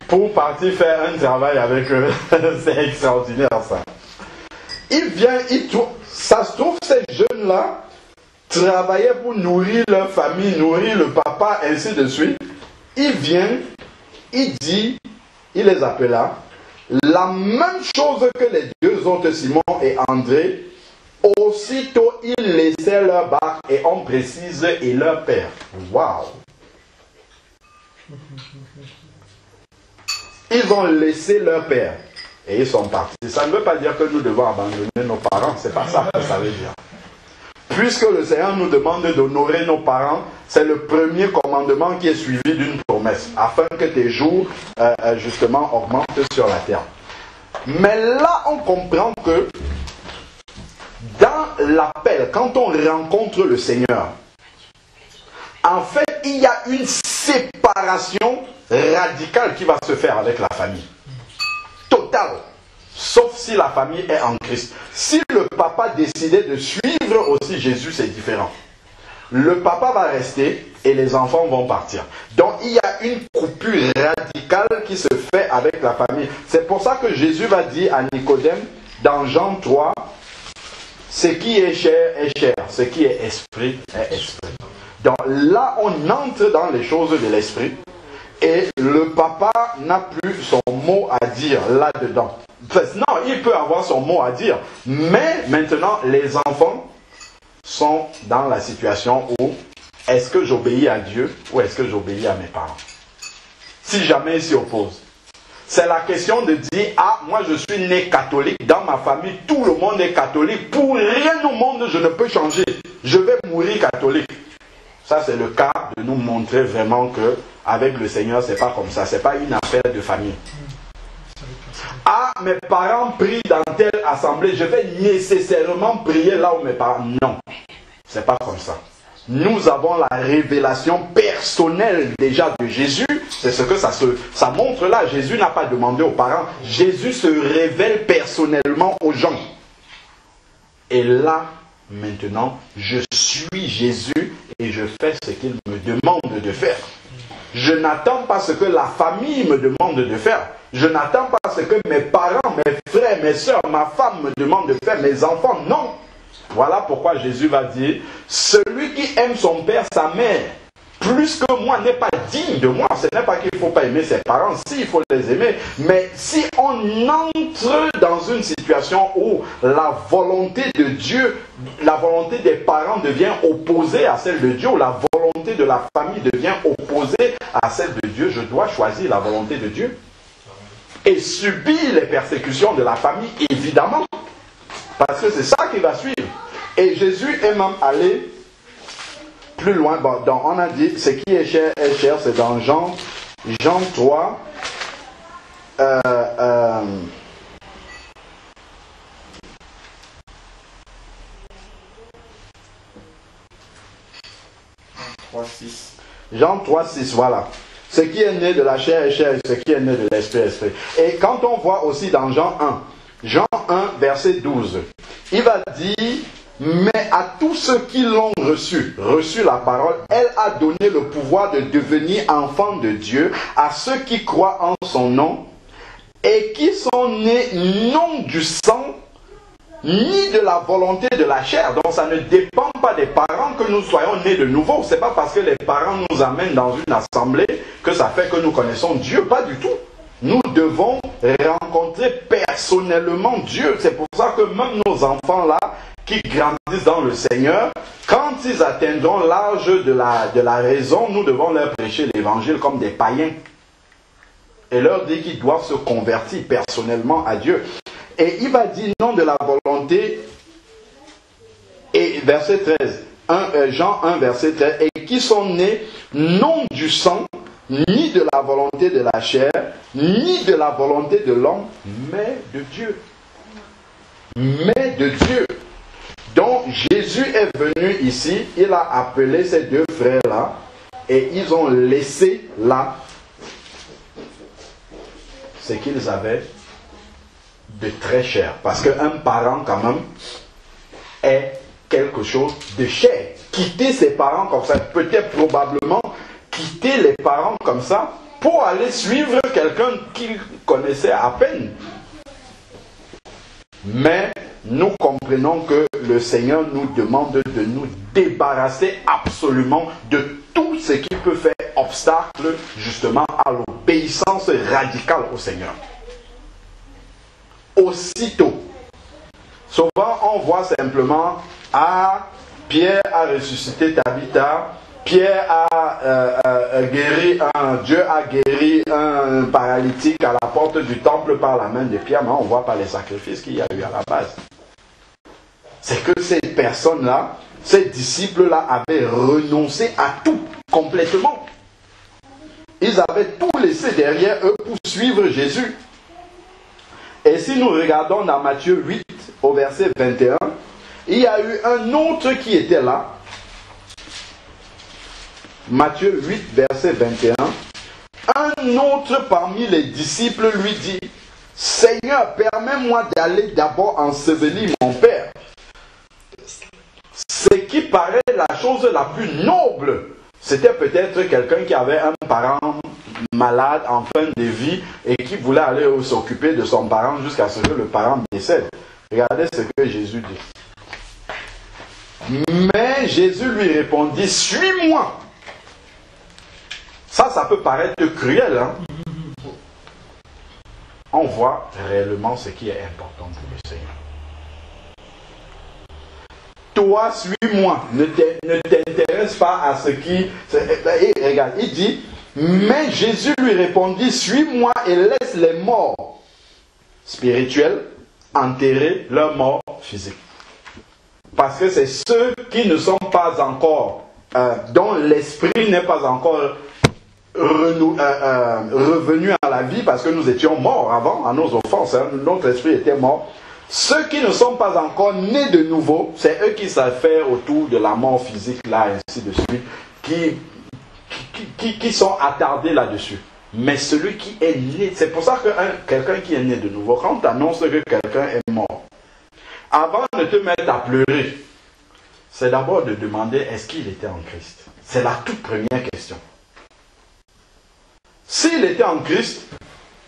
pour partir faire un travail avec eux? C'est extraordinaire ça. Il vient, ça se trouve, ces jeunes-là travaillaient pour nourrir leur famille, nourrir le papa, ainsi de suite. Il vient, il dit, il les appela, la même chose que les 2 autres, Simon et André. Aussitôt, ils laissaient leur barque et on précise et leur père. Waouh! Ils ont laissé leur père et ils sont partis. Ça ne veut pas dire que nous devons abandonner nos parents. C'est pas ça que ça veut dire. Puisque le Seigneur nous demande d'honorer nos parents, c'est le premier commandement qui est suivi d'une promesse, afin que tes jours, justement, augmentent sur la terre. Mais là, on comprend que dans l'appel, quand on rencontre le Seigneur, en fait, il y a une séparation radicale qui va se faire avec la famille. Totale. Sauf si la famille est en Christ. Si le papa décidait de suivre aussi Jésus, c'est différent. Le papa va rester et les enfants vont partir. Donc il y a une coupure radicale qui se fait avec la famille. C'est pour ça que Jésus va dire à Nicodème, dans Jean 3, ce qui est chair est chair, ce qui est esprit est esprit. Donc là, on entre dans les choses de l'esprit et le papa n'a plus son mot à dire là-dedans. Non, il peut avoir son mot à dire, mais maintenant, les enfants sont dans la situation où est-ce que j'obéis à Dieu ou est-ce que j'obéis à mes parents? Si jamais ils s'y opposent. C'est la question de dire, ah, moi je suis né catholique, dans ma famille, tout le monde est catholique, pour rien au monde je ne peux changer, je vais mourir catholique. Ça c'est le cas de nous montrer vraiment que avec le Seigneur c'est pas comme ça, c'est pas une affaire de famille. Ah, mes parents prient dans telle assemblée, je vais nécessairement prier là où mes parents... Non, c'est pas comme ça. Nous avons la révélation personnelle déjà de Jésus. C'est ce que ça montre là. Jésus n'a pas demandé aux parents. Jésus se révèle personnellement aux gens. Et là, maintenant, je suis Jésus et je fais ce qu'il me demande de faire. Je n'attends pas ce que la famille me demande de faire. Je n'attends pas ce que mes parents, mes frères, mes soeurs, ma femme me demandent de faire, mes enfants, non. Voilà pourquoi Jésus va dire, celui qui aime son père, sa mère, plus que moi, n'est pas digne de moi. Ce n'est pas qu'il ne faut pas aimer ses parents, si, il faut les aimer. Mais si on entre dans une situation où la volonté de Dieu, la volonté des parents devient opposée à celle de Dieu, ou la volonté de la famille devient opposée à celle de Dieu, je dois choisir la volonté de Dieu. Et subir les persécutions de la famille, évidemment. Parce que c'est ça qui va suivre. Et Jésus est même allé plus loin. Bon, donc on a dit, ce qui est cher, c'est dans Jean 3. Jean 3, 6, voilà. Ce qui est né de la chair est chair, et ce qui est né de l'esprit est esprit. Et quand on voit aussi dans Jean 1, verset 12, il va dire, mais à tous ceux qui l'ont reçu la parole, elle a donné le pouvoir de devenir enfants de Dieu à ceux qui croient en son nom et qui sont nés non du sang, ni de la volonté de la chair. Donc ça ne dépend pas des parents que nous soyons nés de nouveau. Ce n'est pas parce que les parents nous amènent dans une assemblée que ça fait que nous connaissons Dieu. Pas du tout. Nous devons rencontrer personnellement Dieu. C'est pour ça que même nos enfants là, qui grandissent dans le Seigneur, quand ils atteindront l'âge de la raison, nous devons leur prêcher l'évangile comme des païens. Et leur dire qu'ils doivent se convertir personnellement à Dieu. Et il va dire non de la volonté, et verset 13, Jean 1, verset 13, et qui sont nés non du sang, ni de la volonté de la chair, ni de la volonté de l'homme, mais de Dieu. Mais de Dieu. Donc Jésus est venu ici, il a appelé ces deux frères-là, et ils ont laissé là ce qu'ils avaient de très cher. Parce qu'un parent quand même est quelque chose de cher. Quitter ses parents comme ça, peut-être probablement quitter les parents comme ça pour aller suivre quelqu'un qu'il connaissait à peine. Mais nous comprenons que le Seigneur nous demande de nous débarrasser absolument de tout ce qui peut faire obstacle justement à l'obéissance radicale au Seigneur. Aussitôt. Souvent on voit simplement, Pierre a ressuscité Tabitha, Pierre a guéri Dieu a guéri un paralytique à la porte du temple par la main de Pierre, mais on ne voit pas les sacrifices qu'il y a eu à la base. C'est que ces personnes-là ces disciples-là avaient renoncé à tout, complètement. Ils avaient tout laissé derrière eux pour suivre Jésus. Et si nous regardons dans Matthieu 8, au verset 21, il y a eu un autre qui était là. Matthieu 8, verset 21. Un autre parmi les disciples lui dit, « Seigneur, permets-moi d'aller d'abord ensevelir mon père. » Ce qui paraît la chose la plus noble, c'était peut-être quelqu'un qui avait un parent malade en fin de vie et qui voulait aller s'occuper de son parent jusqu'à ce que le parent décède. Regardez ce que Jésus dit. Mais Jésus lui répondit, « Suis-moi. » Ça peut paraître cruel, hein? On voit réellement ce qui est important pour le Seigneur. Toi, suis-moi. Ne t'intéresse pas à ce qui... Et regarde, il dit, mais Jésus lui répondit, suis-moi et laisse les morts spirituels enterrer leur mort physique. Parce que c'est ceux qui ne sont pas encore, dont l'esprit n'est pas encore revenu à la vie, parce que nous étions morts avant, à nos offenses, hein, notre esprit était mort. Ceux qui ne sont pas encore nés de nouveau, c'est eux qui savent faire autour de la mort physique, là, ainsi de suite, qui sont attardés là-dessus. Mais celui qui est né, c'est pour ça que quelqu'un qui est né de nouveau, quand tu annonces que quelqu'un est mort, avant de te mettre à pleurer, c'est d'abord de demander est-ce qu'il était en Christ. C'est la toute première question. S'il était en Christ,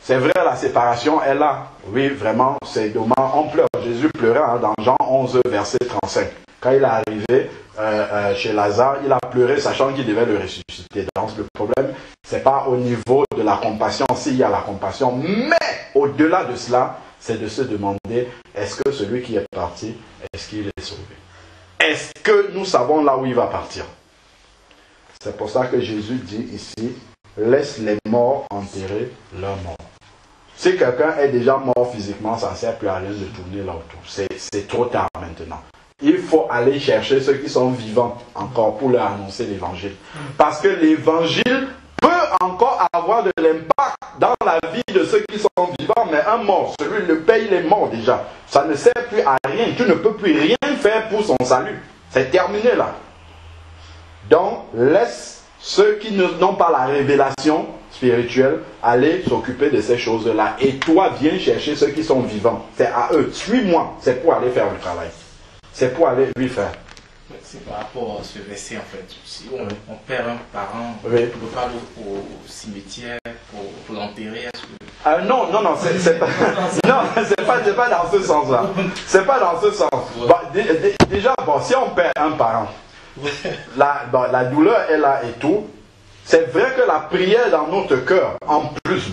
c'est vrai, la séparation est là. Oui, vraiment, c'est dommage. On pleure. Jésus pleurait hein, dans Jean 11, verset 35. Quand il est arrivé chez Lazare, il a pleuré sachant qu'il devait le ressusciter. Donc le problème, ce n'est pas au niveau de la compassion, s'il y a la compassion, mais au-delà de cela, c'est de se demander, est-ce que celui qui est parti, est-ce qu'il est sauvé? Est-ce que nous savons là où il va partir? C'est pour ça que Jésus dit ici, laisse les morts enterrer leurs morts. Si quelqu'un est déjà mort physiquement, ça ne sert plus à rien de tourner là autour. C'est trop tard maintenant. Il faut aller chercher ceux qui sont vivants encore pour leur annoncer l'évangile. Parce que l'évangile peut encore avoir de l'impact dans la vie de ceux qui sont vivants, mais un mort, celui le paye, il est mort déjà. Ça ne sert plus à rien. Tu ne peux plus rien faire pour son salut. C'est terminé là. Donc, laisse ceux qui n'ont pas la révélation spirituelle aller s'occuper de ces choses-là. Et toi, viens chercher ceux qui sont vivants. C'est à eux. Suis-moi. C'est pour aller faire le travail. C'est pour aller lui faire. C'est par rapport à ce verset en fait. Si on perd un parent, oui. On ne peut pas aller au cimetière pour l'enterrer. Non, c'est pas, non, c'est pas dans ce sens-là. C'est pas dans ce sens. Ouais. Bon, déjà, si on perd un parent, la douleur est là et tout. C'est vrai que la prière dans notre cœur, en plus,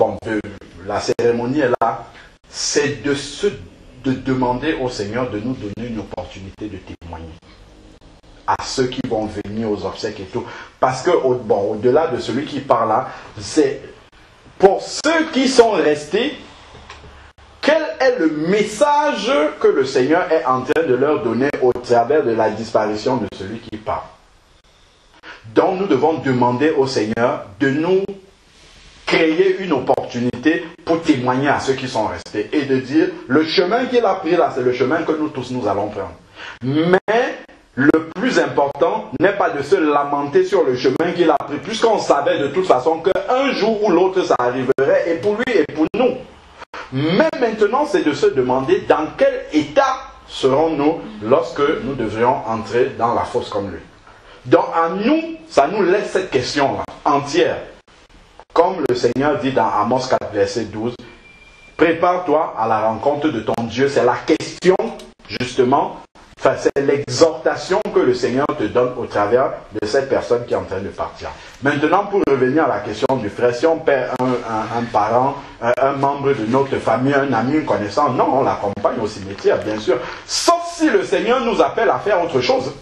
la cérémonie est là, c'est de demander au Seigneur de nous donner une opportunité de témoigner à ceux qui vont venir aux obsèques et tout. Parce que, au-delà de celui qui parle là, c'est pour ceux qui sont restés, quel est le message que le Seigneur est en train de leur donner au travers de la disparition de celui qui part? Donc nous devons demander au Seigneur de nous créer une opportunité pour témoigner à ceux qui sont restés et de dire le chemin qu'il a pris là, c'est le chemin que nous tous nous allons prendre. Mais le plus important n'est pas de se lamenter sur le chemin qu'il a pris, puisqu'on savait de toute façon qu'un jour ou l'autre ça arriverait, et pour lui et pour nous. Mais maintenant, c'est de se demander dans quel état serons-nous lorsque nous devrions entrer dans la fosse comme lui. Donc à nous, ça nous laisse cette question-là entière. Comme le Seigneur dit dans Amos 4, verset 12, prépare-toi à la rencontre de ton Dieu. C'est la question, justement, c'est l'exhortation que le Seigneur te donne au travers de cette personne qui est en train de partir. Maintenant, pour revenir à la question du frère, si on perd un parent, un membre de notre famille, un ami, un connaissant, non, on l'accompagne au cimetière, bien sûr. Sauf si le Seigneur nous appelle à faire autre chose.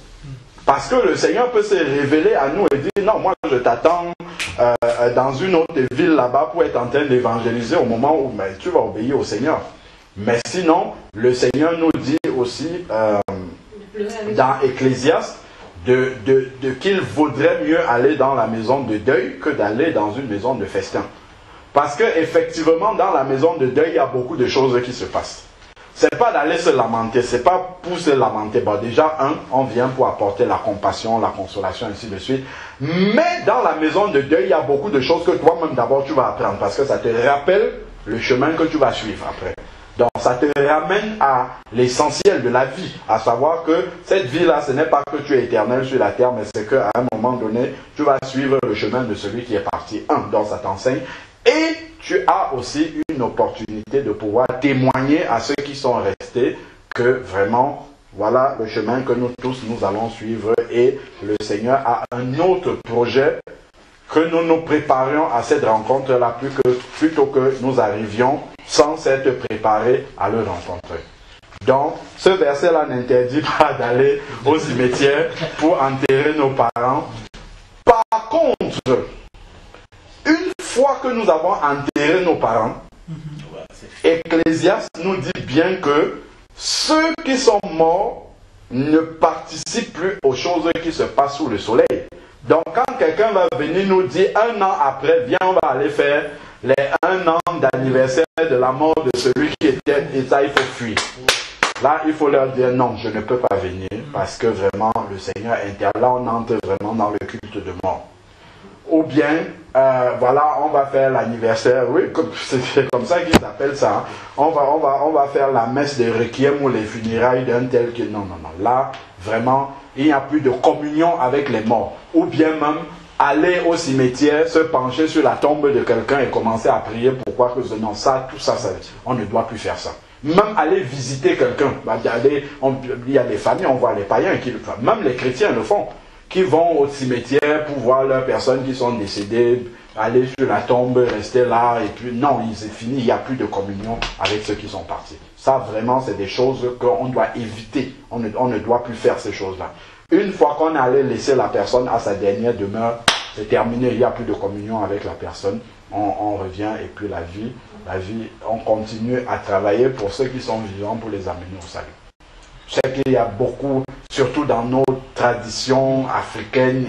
Parce que le Seigneur peut se révéler à nous et dire, non, moi je t'attends dans une autre ville là-bas pour être en train d'évangéliser au moment où tu vas obéir au Seigneur. Mais sinon, le Seigneur nous dit aussi dans Ecclésiaste, qu'il vaudrait mieux aller dans la maison de deuil que d'aller dans une maison de festin. Parce que effectivement, dans la maison de deuil, il y a beaucoup de choses qui se passent. C'est pas d'aller se lamenter, c'est pas pour se lamenter. Bon, déjà, on vient pour apporter la compassion, la consolation, ainsi de suite. Mais dans la maison de deuil, il y a beaucoup de choses que toi-même d'abord tu vas apprendre, parce que ça te rappelle le chemin que tu vas suivre après. Donc, ça te ramène à l'essentiel de la vie, à savoir que cette vie-là, ce n'est pas que tu es éternel sur la terre, mais c'est qu'à un moment donné, tu vas suivre le chemin de celui qui est parti. Donc ça t'enseigne. Et tu as aussi une opportunité de pouvoir témoigner à ceux qui sont restés que vraiment, voilà le chemin que nous tous, nous allons suivre. Et le Seigneur a un autre projet, que nous nous préparions à cette rencontre-là plutôt que nous arrivions sans s'être préparés à le rencontrer. Donc, ce verset-là n'interdit pas d'aller au cimetière pour enterrer nos parents. Par contre, une fois que nous avons enterré nos parents, Ecclésiaste nous dit bien que ceux qui sont morts ne participent plus aux choses qui se passent sous le soleil. Donc quand quelqu'un va venir nous dire un an après, viens on va aller faire les 1 an d'anniversaire de la mort de celui qui était, et ça il faut fuir. Là il faut leur dire non, je ne peux pas venir parce que vraiment le Seigneur interdit. Là on entre vraiment dans le culte de mort. Ou bien, voilà, on va faire l'anniversaire, oui, c'est comme ça qu'ils appellent ça. Hein. On va faire la messe de requiem ou les funérailles d'un tel que... Non. Là, vraiment, il n'y a plus de communion avec les morts. Ou bien même, aller au cimetière, se pencher sur la tombe de quelqu'un et commencer à prier pourquoi que... Non, ça, tout ça, on ne doit plus faire ça. Même aller visiter quelqu'un. Il y a des familles, on voit les païens qui le font. Même les chrétiens le font. Qui vont au cimetière pour voir leurs personnes qui sont décédées, aller sur la tombe, rester là, et puis non, c'est fini, il n'y a plus de communion avec ceux qui sont partis. Ça, vraiment, c'est des choses qu'on doit éviter. On ne doit plus faire ces choses-là. Une fois qu'on allait laisser la personne à sa dernière demeure, c'est terminé, il n'y a plus de communion avec la personne, on revient, et puis la vie, on continue à travailler pour ceux qui sont vivants pour les amener au salut. Je sais qu'il y a beaucoup, surtout dans nos traditions africaines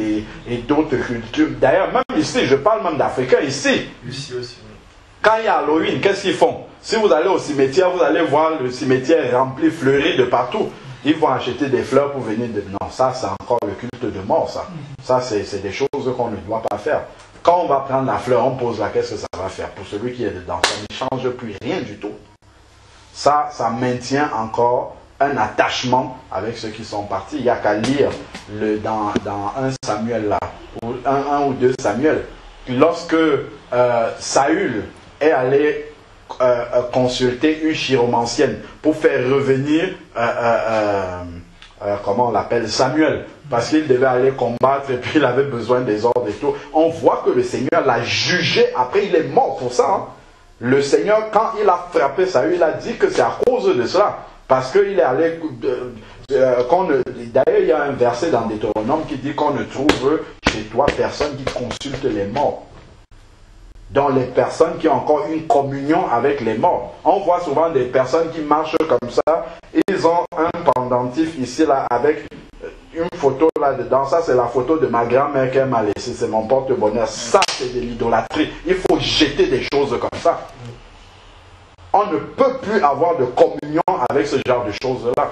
et d'autres cultures. D'ailleurs, même ici, je parle même d'Africains, ici. Ici aussi, oui. Quand il y a Halloween, qu'est-ce qu'ils font? Si vous allez au cimetière, vous allez voir le cimetière rempli, fleuri de partout. Ils vont acheter des fleurs pour venir de... Non, ça, c'est encore le culte de mort, ça. Ça, c'est des choses qu'on ne doit pas faire. Quand on va prendre la fleur, on pose là, qu'est-ce que ça va faire? Pour celui qui est dedans, ça ne change plus rien du tout. Ça maintient encore un attachement avec ceux qui sont partis. Il n'y a qu'à lire dans 1 Samuel là, ou 1 ou 2 Samuel, lorsque Saül est allé consulter une chiromancienne pour faire revenir comment on l'appelle, Samuel, parce qu'il devait aller combattre et puis il avait besoin des ordres et tout. On voit que le Seigneur l'a jugé, après il est mort pour ça. Hein. Le Seigneur, quand il a frappé Saül, il a dit que c'est à cause de cela. Parce qu'il est allé... D'ailleurs, il y a un verset dans Deutéronome qui dit qu'on ne trouve chez toi personne qui consulte les morts. Donc les personnes qui ont encore une communion avec les morts. On voit souvent des personnes qui marchent comme ça. Ils ont un pendentif ici, là, avec une photo là-dedans. Ça, c'est la photo de ma grand-mère qu'elle m'a laissée. C'est mon porte-bonheur. Ça, c'est de l'idolâtrie. Il faut jeter des choses comme ça. On ne peut plus avoir de communion avec ce genre de choses-là.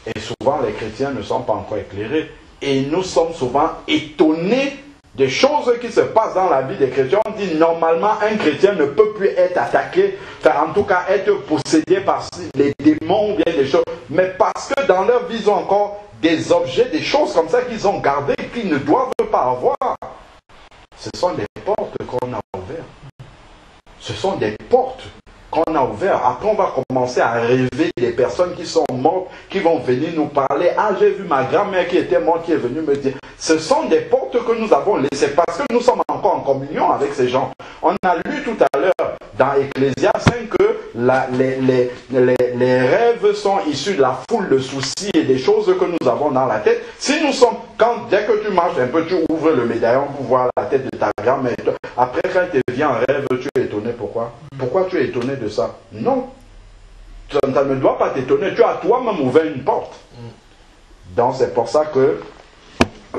Et souvent, les chrétiens ne sont pas encore éclairés. Et nous sommes souvent étonnés des choses qui se passent dans la vie des chrétiens. On dit normalement, un chrétien ne peut plus être attaqué, enfin, en tout cas être possédé par les démons ou bien des choses. Mais parce que dans leur vie, ils ont encore des objets, des choses comme ça qu'ils ont gardées et qu'ils ne doivent pas avoir. Ce sont des portes qu'on a ouvertes. Ce sont des portes qu'on a ouvertes. Après, on va commencer à rêver des personnes qui sont mortes, qui vont venir nous parler. Ah, j'ai vu ma grand-mère qui était morte, qui est venue me dire. Ce sont des portes que nous avons laissées parce que nous sommes encore en communion avec ces gens. On a lu tout à l'heure dans Ecclésiaste 5 que les rêves sont issus de la foule de soucis et des choses que nous avons dans la tête. Si nous sommes, dès que tu marches un peu, tu ouvres le médaillon pour voir la tête de ta grand-mère. Après, quand elle te vient en rêve, tu es étonné. Pourquoi? Pourquoi tu es étonné de ça? Non. Ça ne doit pas t'étonner. Tu as toi-même ouvert une porte. Donc c'est pour ça que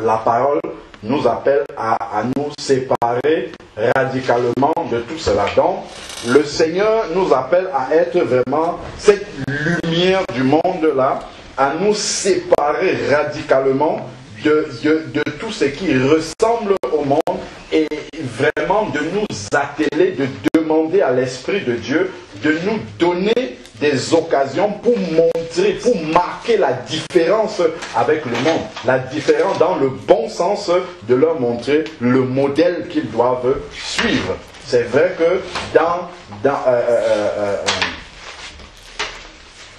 la parole nous appelle à nous séparer radicalement de tout cela. Donc le Seigneur nous appelle à être vraiment cette lumière du monde-là, à nous séparer radicalement de tout ce qui ressemble au monde et vraiment de nous atteler, de demander à l'Esprit de Dieu de nous donner des occasions pour montrer, pour marquer la différence avec le monde. La différence dans le bon sens de leur montrer le modèle qu'ils doivent suivre. C'est vrai que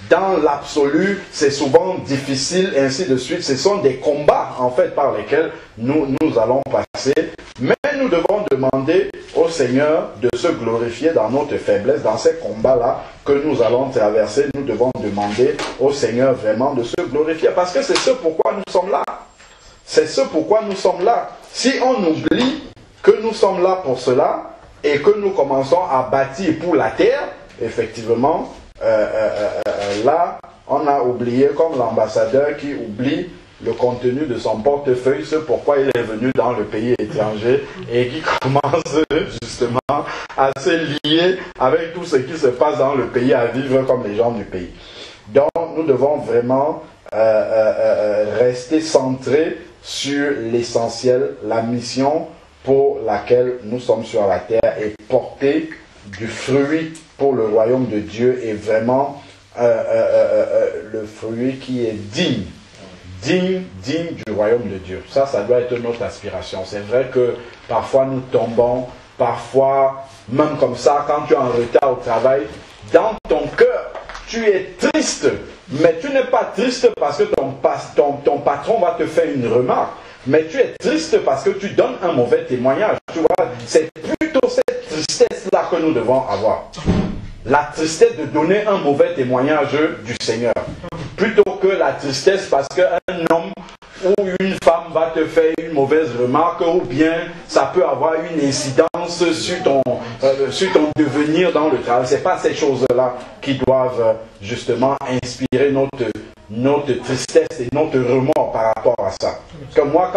dans l'absolu, c'est souvent difficile, et ainsi de suite. Ce sont des combats, en fait, par lesquels nous allons passer. Mais nous devons demander au Seigneur de se glorifier dans notre faiblesse, dans ces combats-là que nous allons traverser. Nous devons demander au Seigneur vraiment de se glorifier, parce que c'est ce pourquoi nous sommes là. C'est ce pourquoi nous sommes là. Si on oublie que nous sommes là pour cela, et que nous commençons à bâtir pour la terre, effectivement, là, on a oublié, comme l'ambassadeur qui oublie le contenu de son portefeuille, c'est pourquoi il est venu dans le pays étranger et qui commence justement à se lier avec tout ce qui se passe dans le pays, à vivre comme les gens du pays. Donc, nous devons vraiment rester centrés sur l'essentiel, la mission pour laquelle nous sommes sur la terre et porter du fruit pour le royaume de Dieu et vraiment le fruit qui est digne du royaume de Dieu. Ça doit être notre aspiration. C'est vrai que parfois nous tombons, parfois même comme ça, quand tu es en retard au travail, dans ton cœur, tu es triste, mais tu n'es pas triste parce que ton patron va te faire une remarque. Mais tu es triste parce que tu donnes un mauvais témoignage. Tu vois, c'est plutôt cette tristesse-là que nous devons avoir. La tristesse de donner un mauvais témoignage du Seigneur. Plutôt que la tristesse parce qu'un homme ou une femme va te faire une mauvaise remarque, ou bien ça peut avoir une incidence sur ton devenir dans le travail. Ce n'est pas ces choses-là qui doivent justement inspirer notre tristesse et notre remords par rapport à ça. Comme moi,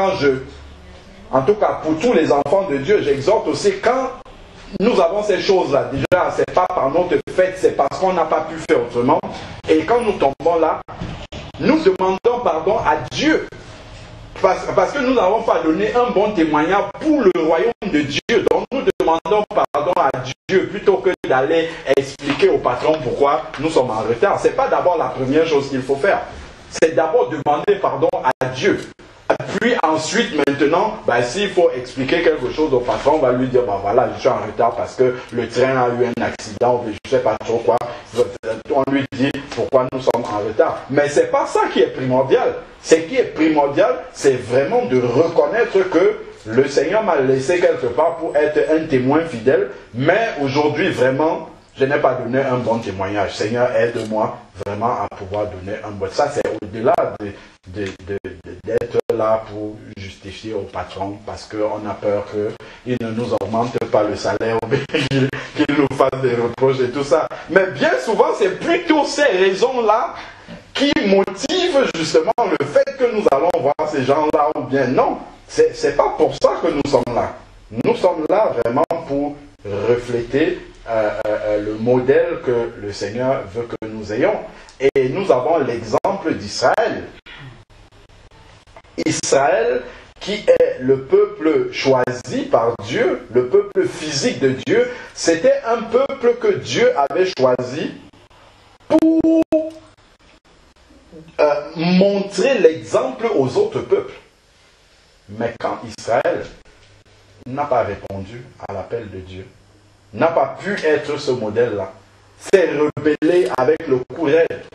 en tout cas pour tous les enfants de Dieu, j'exhorte aussi, quand nous avons ces choses-là, déjà, ce n'est pas par notre fait, c'est parce qu'on n'a pas pu faire autrement. Et quand nous tombons là, nous demandons pardon à Dieu. Parce que nous n'avons pas donné un bon témoignage pour le royaume de Dieu. Donc nous demandons pardon à Dieu plutôt que d'aller expliquer au patron pourquoi nous sommes en retard. Ce n'est pas d'abord la première chose qu'il faut faire. C'est d'abord demander pardon à Dieu. Puis ensuite, maintenant, s'il faut expliquer quelque chose au patron, on va lui dire, voilà, je suis en retard parce que le train a eu un accident, je ne sais pas trop quoi. On lui dit pourquoi nous sommes en retard. Mais ce n'est pas ça qui est primordial. Ce qui est primordial, c'est vraiment de reconnaître que le Seigneur m'a laissé quelque part pour être un témoin fidèle, mais aujourd'hui, vraiment, je n'ai pas donné un bon témoignage. Seigneur, aide-moi vraiment à pouvoir donner un bon. Ça, c'est au-delà d'être là pour justifier au patron parce qu'on a peur qu'il ne nous augmente pas le salaire ou qu'il nous fasse des reproches et tout ça. Mais bien souvent, c'est plutôt ces raisons-là qui motivent justement le fait que nous allons voir ces gens-là ou bien non. C'est pas pour ça que nous sommes là. Nous sommes là vraiment pour refléter le modèle que le Seigneur veut que nous ayons. Et nous avons l'exemple d'Israël. Israël qui est le peuple choisi par Dieu, le peuple physique de Dieu, c'était un peuple que Dieu avait choisi pour montrer l'exemple aux autres peuples. Mais quand Israël n'a pas répondu à l'appel de Dieu, n'a pas pu être ce modèle-là, s'est rebellé avec le coup raide,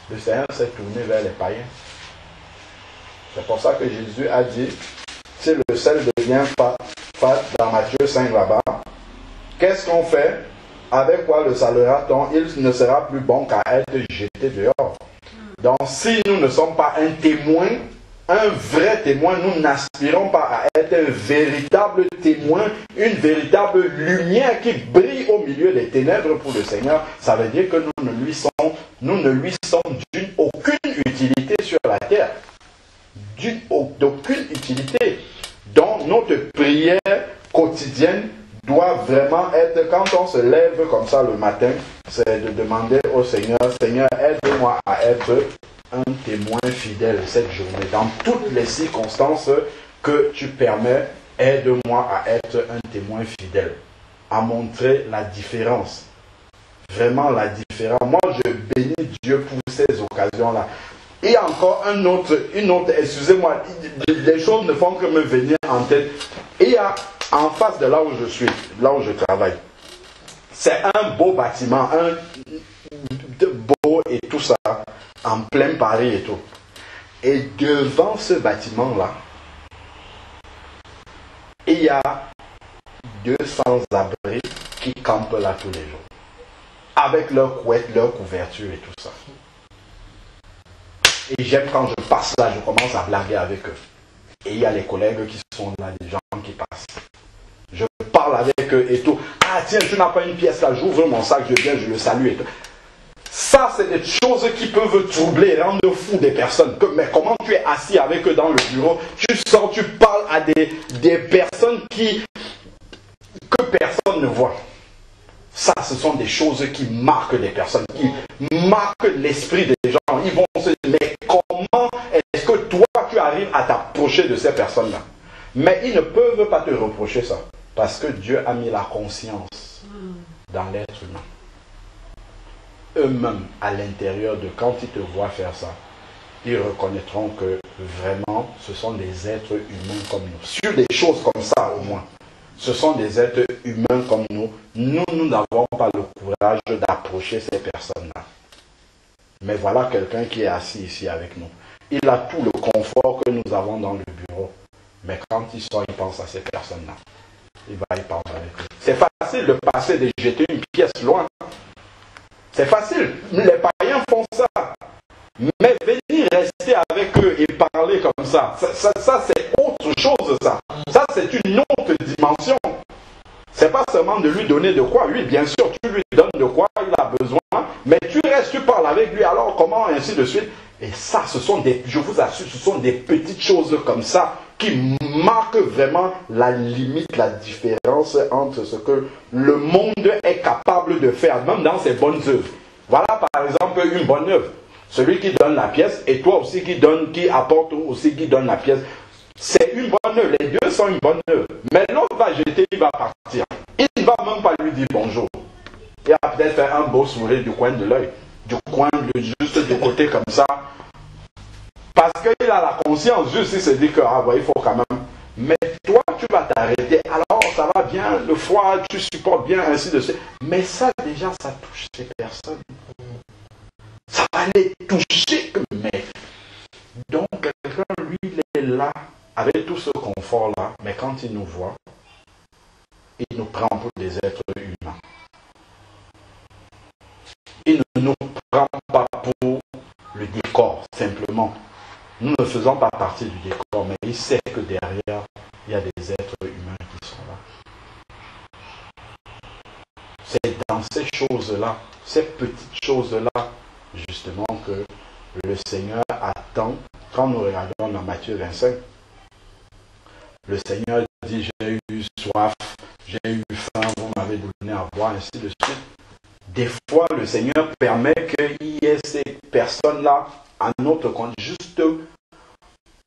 le Seigneur s'est tourné vers les païens. C'est pour ça que Jésus a dit, si le sel devient fade dans Matthieu 5 là-bas, qu'est-ce qu'on fait? Avec quoi le salera-t-on? Il ne sera plus bon qu'à être jeté dehors. Donc si nous ne sommes pas un témoin, un vrai témoin, nous n'aspirons pas à être un véritable témoin, une véritable lumière qui brille au milieu des ténèbres pour le Seigneur. Ça veut dire que nous ne lui sommes aucune utilité sur la terre. d'aucune utilité. Donc notre prière quotidienne doit vraiment être, quand on se lève comme ça le matin, c'est de demander au Seigneur, Seigneur, aide-moi à être un témoin fidèle cette journée. Dans toutes les circonstances que tu permets, aide-moi à être un témoin fidèle, à montrer la différence. Vraiment la différence. Moi, je bénis Dieu pour ces occasions-là. Et encore une autre, excusez-moi, les choses ne font que me venir en tête. Il y a en face de là où je suis, là où je travaille, c'est un beau bâtiment, beau et tout ça, en plein Paris et tout. Et devant ce bâtiment-là, il y a 200 abris qui campent là tous les jours. Avec leurs couettes, leurs couvertures et tout ça. Et j'aime quand je passe là, je commence à blaguer avec eux. Et il y a les collègues qui sont là, les gens qui passent. Je parle avec eux et tout. Ah tiens, tu n'as pas une pièce là, j'ouvre mon sac, je viens, je le salue et tout. Ça, c'est des choses qui peuvent troubler, rendre fou des personnes. Mais comment tu es assis avec eux dans le bureau, tu sors, tu parles à des personnes que personne ne voit. Ça, ce sont des choses qui marquent des personnes, qui marquent l'esprit des gens. Ils vont se dire, mais comment est-ce que toi, tu arrives à t'approcher de ces personnes-là? Mais ils ne peuvent pas te reprocher ça, parce que Dieu a mis la conscience dans l'être humain. Eux-mêmes, à l'intérieur de quand ils te voient faire ça, ils reconnaîtront que vraiment, ce sont des êtres humains comme nous. Sur des choses comme ça, au moins. Ce sont des êtres humains comme nous. Nous n'avons pas le courage d'approcher ces personnes-là. Mais voilà quelqu'un qui est assis ici avec nous. Il a tout le confort que nous avons dans le bureau. Mais quand il sort, il pense à ces personnes-là. Il va y parler avec eux. C'est facile de passer, de jeter une pièce loin. C'est facile. Les païens font ça. Mais venir rester avec eux et parler comme ça c'est autre chose, ça. Ça, c'est une autre dimension. C'est pas seulement de lui donner de quoi. Oui, bien sûr, tu lui donnes de quoi il a besoin, mais tu restes, tu parles avec lui, alors comment, ainsi de suite. Et ça, ce sont des, je vous assure, ce sont des petites choses comme ça qui marquent vraiment la limite, la différence entre ce que le monde est capable de faire, même dans ses bonnes œuvres. Voilà par exemple une bonne œuvre. Celui qui donne la pièce et toi aussi qui apporte aussi qui donne la pièce. C'est une bonne œuvre. Les deux sont une bonne œuvre. Mais l'autre va jeter, il va partir. Il ne va même pas lui dire bonjour. Il va peut-être faire un beau sourire du coin de l'œil. Du coin, juste du côté comme ça. Parce qu'il a la conscience, juste il se dit que il faut quand même. Mais toi, tu vas t'arrêter. Alors, ça va bien, le foie, tu supportes bien, ainsi de suite. Mais ça, déjà, ça touche ces personnes. Ça va les toucher. Mais donc, quelqu'un, lui, il est là, avec tout ce confort-là. Mais quand il nous voit, il nous prend pour des êtres humains. Il ne nous prend pas pour le décor, simplement. Nous ne faisons pas partie du décor, mais il sait que derrière, il y a des êtres humains qui sont là. C'est dans ces choses-là, ces petites choses-là, justement, que le Seigneur attend. Quand nous regardons dans Matthieu 25, le Seigneur dit, j'ai eu soif, j'ai eu faim, vous m'avez donné à boire, ainsi de suite. Des fois, le Seigneur permet qu'il y ait ces personnes-là à notre compte, juste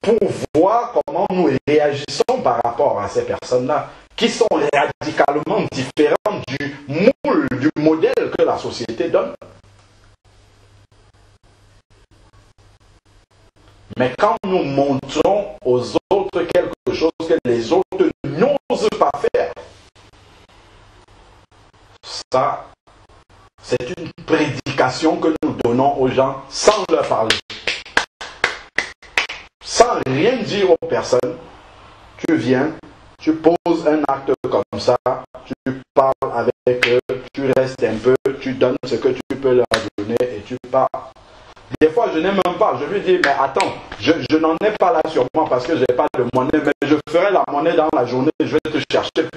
pour voir comment nous réagissons par rapport à ces personnes-là, qui sont radicalement différentes du moule, du modèle que la société donne. Mais quand nous montrons aux autres quelque chose que les autres n'osent pas faire, ça, c'est une prédication que nous donnons aux gens sans leur parler. Sans rien dire aux personnes. Tu viens, tu poses un acte comme ça, tu parles avec eux, tu restes un peu, tu donnes ce que tu peux leur donner et tu pars. Des fois, je n'ai même pas. Je lui dis, mais attends, je n'en ai pas là sur moi parce que je n'ai pas de monnaie, mais je ferai la monnaie dans la journée, je vais te chercher.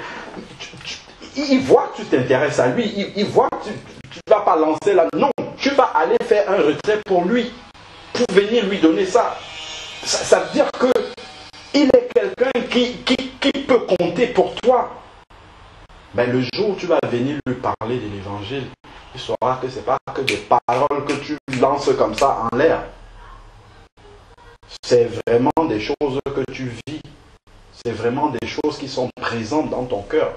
Il voit que tu t'intéresses à lui, il voit que tu ne vas pas lancer là. Non, tu vas aller faire un retrait pour lui, pour venir lui donner ça. Ça veut dire que il est quelqu'un qui peut compter pour toi. Mais le jour où tu vas venir lui parler de l'évangile, il saura que ce n'est pas que des paroles que tu lances comme ça en l'air. C'est vraiment des choses que tu vis. C'est vraiment des choses qui sont présentes dans ton cœur.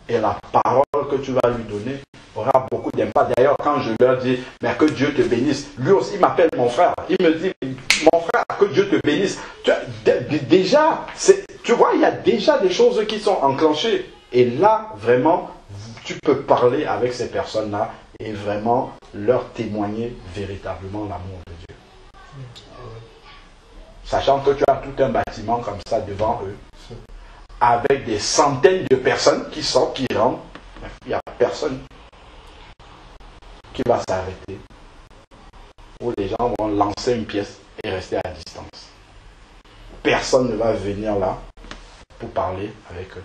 Et la parole que tu vas lui donner aura beaucoup d'impact. D'ailleurs, quand je leur dis, mais que Dieu te bénisse, lui aussi il m'appelle mon frère. Il me dit, mon frère, que Dieu te bénisse. Déjà, tu vois, il y a déjà des choses qui sont enclenchées. Et là, vraiment, tu peux parler avec ces personnes-là et vraiment leur témoigner véritablement l'amour de Dieu. Sachant que tu as tout un bâtiment comme ça devant eux, avec des centaines de personnes qui sortent, qui rentrent, il n'y a personne qui va s'arrêter. Où les gens vont lancer une pièce et rester à distance. Personne ne va venir là pour parler avec eux.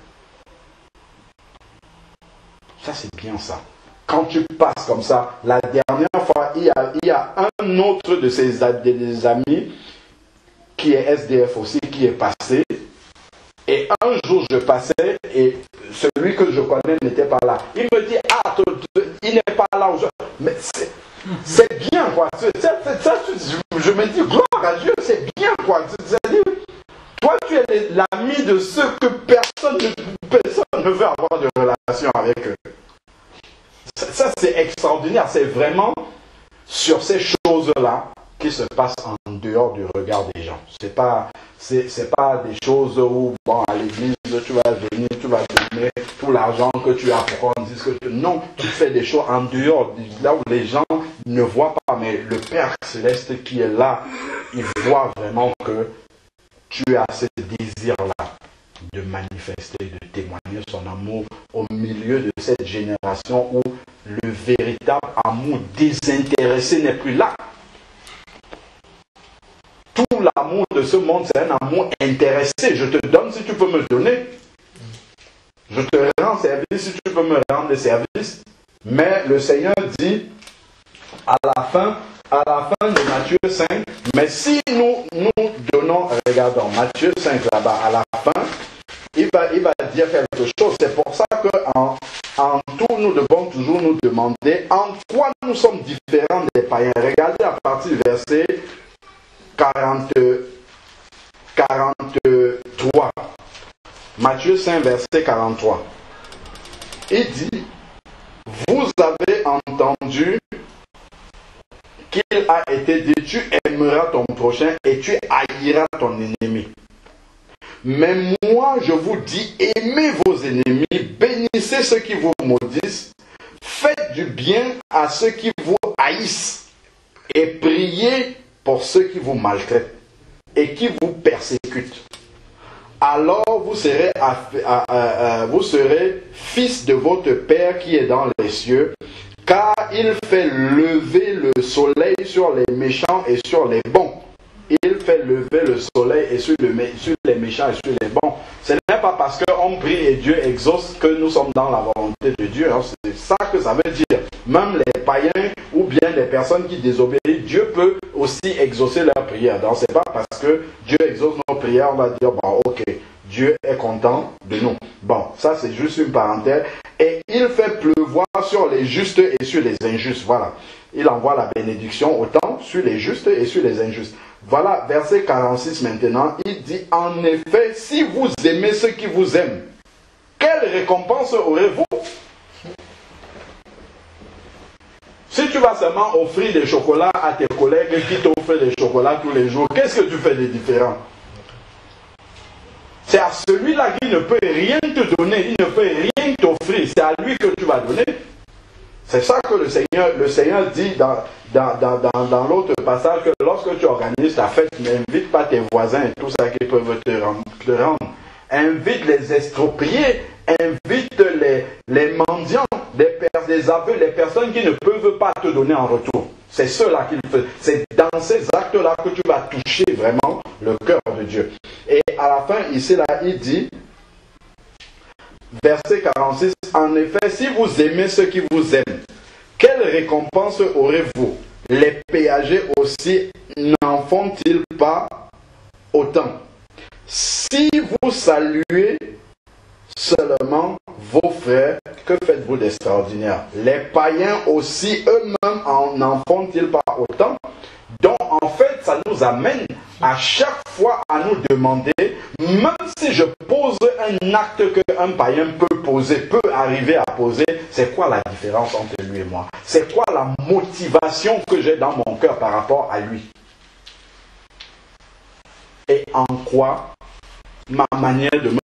Ça, c'est bien ça. Quand tu passes comme ça, la dernière fois, il y a un autre de ses amis qui est SDF aussi, qui est passé. Et un jour, je passais et celui que je connais n'était pas là. Il me dit, ah, il n'est pas là aujourd'hui. Mais c'est bien, quoi. Je me dis, gloire à Dieu, c'est bien, quoi. C'est-à-dire, toi, tu es l'ami de ceux que personne ne veut avoir de relation avec eux. Ça, c'est extraordinaire. C'est vraiment sur ces choses-là qui se passent en dehors du regard des gens. C'est pas des choses où, bon, à l'église, tu vas venir, tu vas donner tout l'argent que tu as pour qu'on dise que tu... Non, tu fais des choses en dehors, là où les gens ne voient pas, mais le Père Céleste qui est là, il voit vraiment que tu as ce désir-là de manifester, de témoigner son amour au milieu de cette génération où le véritable amour désintéressé n'est plus là. Tout l'amour de ce monde, c'est un amour intéressé. Je te donne si tu peux me donner. Je te rends service si tu peux me rendre des services. Mais le Seigneur dit à la fin de Matthieu 5, mais si nous donnons, regardons, Matthieu 5 là-bas, à la fin, il va dire quelque chose. C'est pour ça qu'en tout, nous devons toujours nous demander en quoi nous sommes différents des païens. Regardez à partir du verset 43. Matthieu 5, verset 43. Il dit, vous avez entendu qu'il a été dit, tu aimeras ton prochain et tu haïras ton ennemi. Mais moi, je vous dis, aimez vos ennemis, bénissez ceux qui vous maudissent, faites du bien à ceux qui vous haïssent et priez pour ceux qui vous maltraitent et qui vous persécutent. Alors vous serez fils de votre Père qui est dans les cieux, car il fait lever le soleil sur les méchants et sur les bons. Il fait lever le soleil et sur les méchants et sur les bons. Ce n'est pas parce qu'on prie et Dieu exauce que nous sommes dans la volonté de Dieu. C'est ça que ça veut dire. Même les païens ou bien les personnes qui désobéissent, Dieu peut aussi exaucer leurs prières. Donc c'est pas parce que Dieu exauce nos prières, on va dire, bon ok, Dieu est content de nous. Bon, ça c'est juste une parenthèse. Et il fait pleuvoir sur les justes et sur les injustes. Voilà. Il envoie la bénédiction autant sur les justes et sur les injustes. Voilà, verset 46 maintenant. Il dit, en effet, si vous aimez ceux qui vous aiment, quelle récompense aurez-vous? Si tu vas seulement offrir des chocolats à tes collègues qui t'offrent des chocolats tous les jours, qu'est-ce que tu fais de différent? C'est à celui-là qui ne peut rien te donner, il ne peut rien t'offrir, c'est à lui que tu vas donner. C'est ça que le Seigneur dit dans l'autre passage, que lorsque tu organises ta fête, n'invite pas tes voisins et tout ça qui peuvent te rendre. Invite les estropiés, invite les mendiants, des aveux, les personnes qui ne peuvent pas te donner en retour. C'est cela qu'il fait. C'est dans ces actes-là que tu vas toucher vraiment le cœur de Dieu. Et à la fin, ici, là, il dit, verset 46, en effet, si vous aimez ceux qui vous aiment, quelle récompense aurez-vous? Les péagers aussi n'en font-ils pas autant. Si vous saluez seulement vos frères, que faites-vous d'extraordinaire? Les païens aussi, eux-mêmes, n'en font-ils pas autant? Donc, en fait, ça nous amène à chaque fois à nous demander, même si je pose un acte qu'un païen peut poser, peut arriver à poser, c'est quoi la différence entre lui et moi? C'est quoi la motivation que j'ai dans mon cœur par rapport à lui? Et en quoi ma manière de me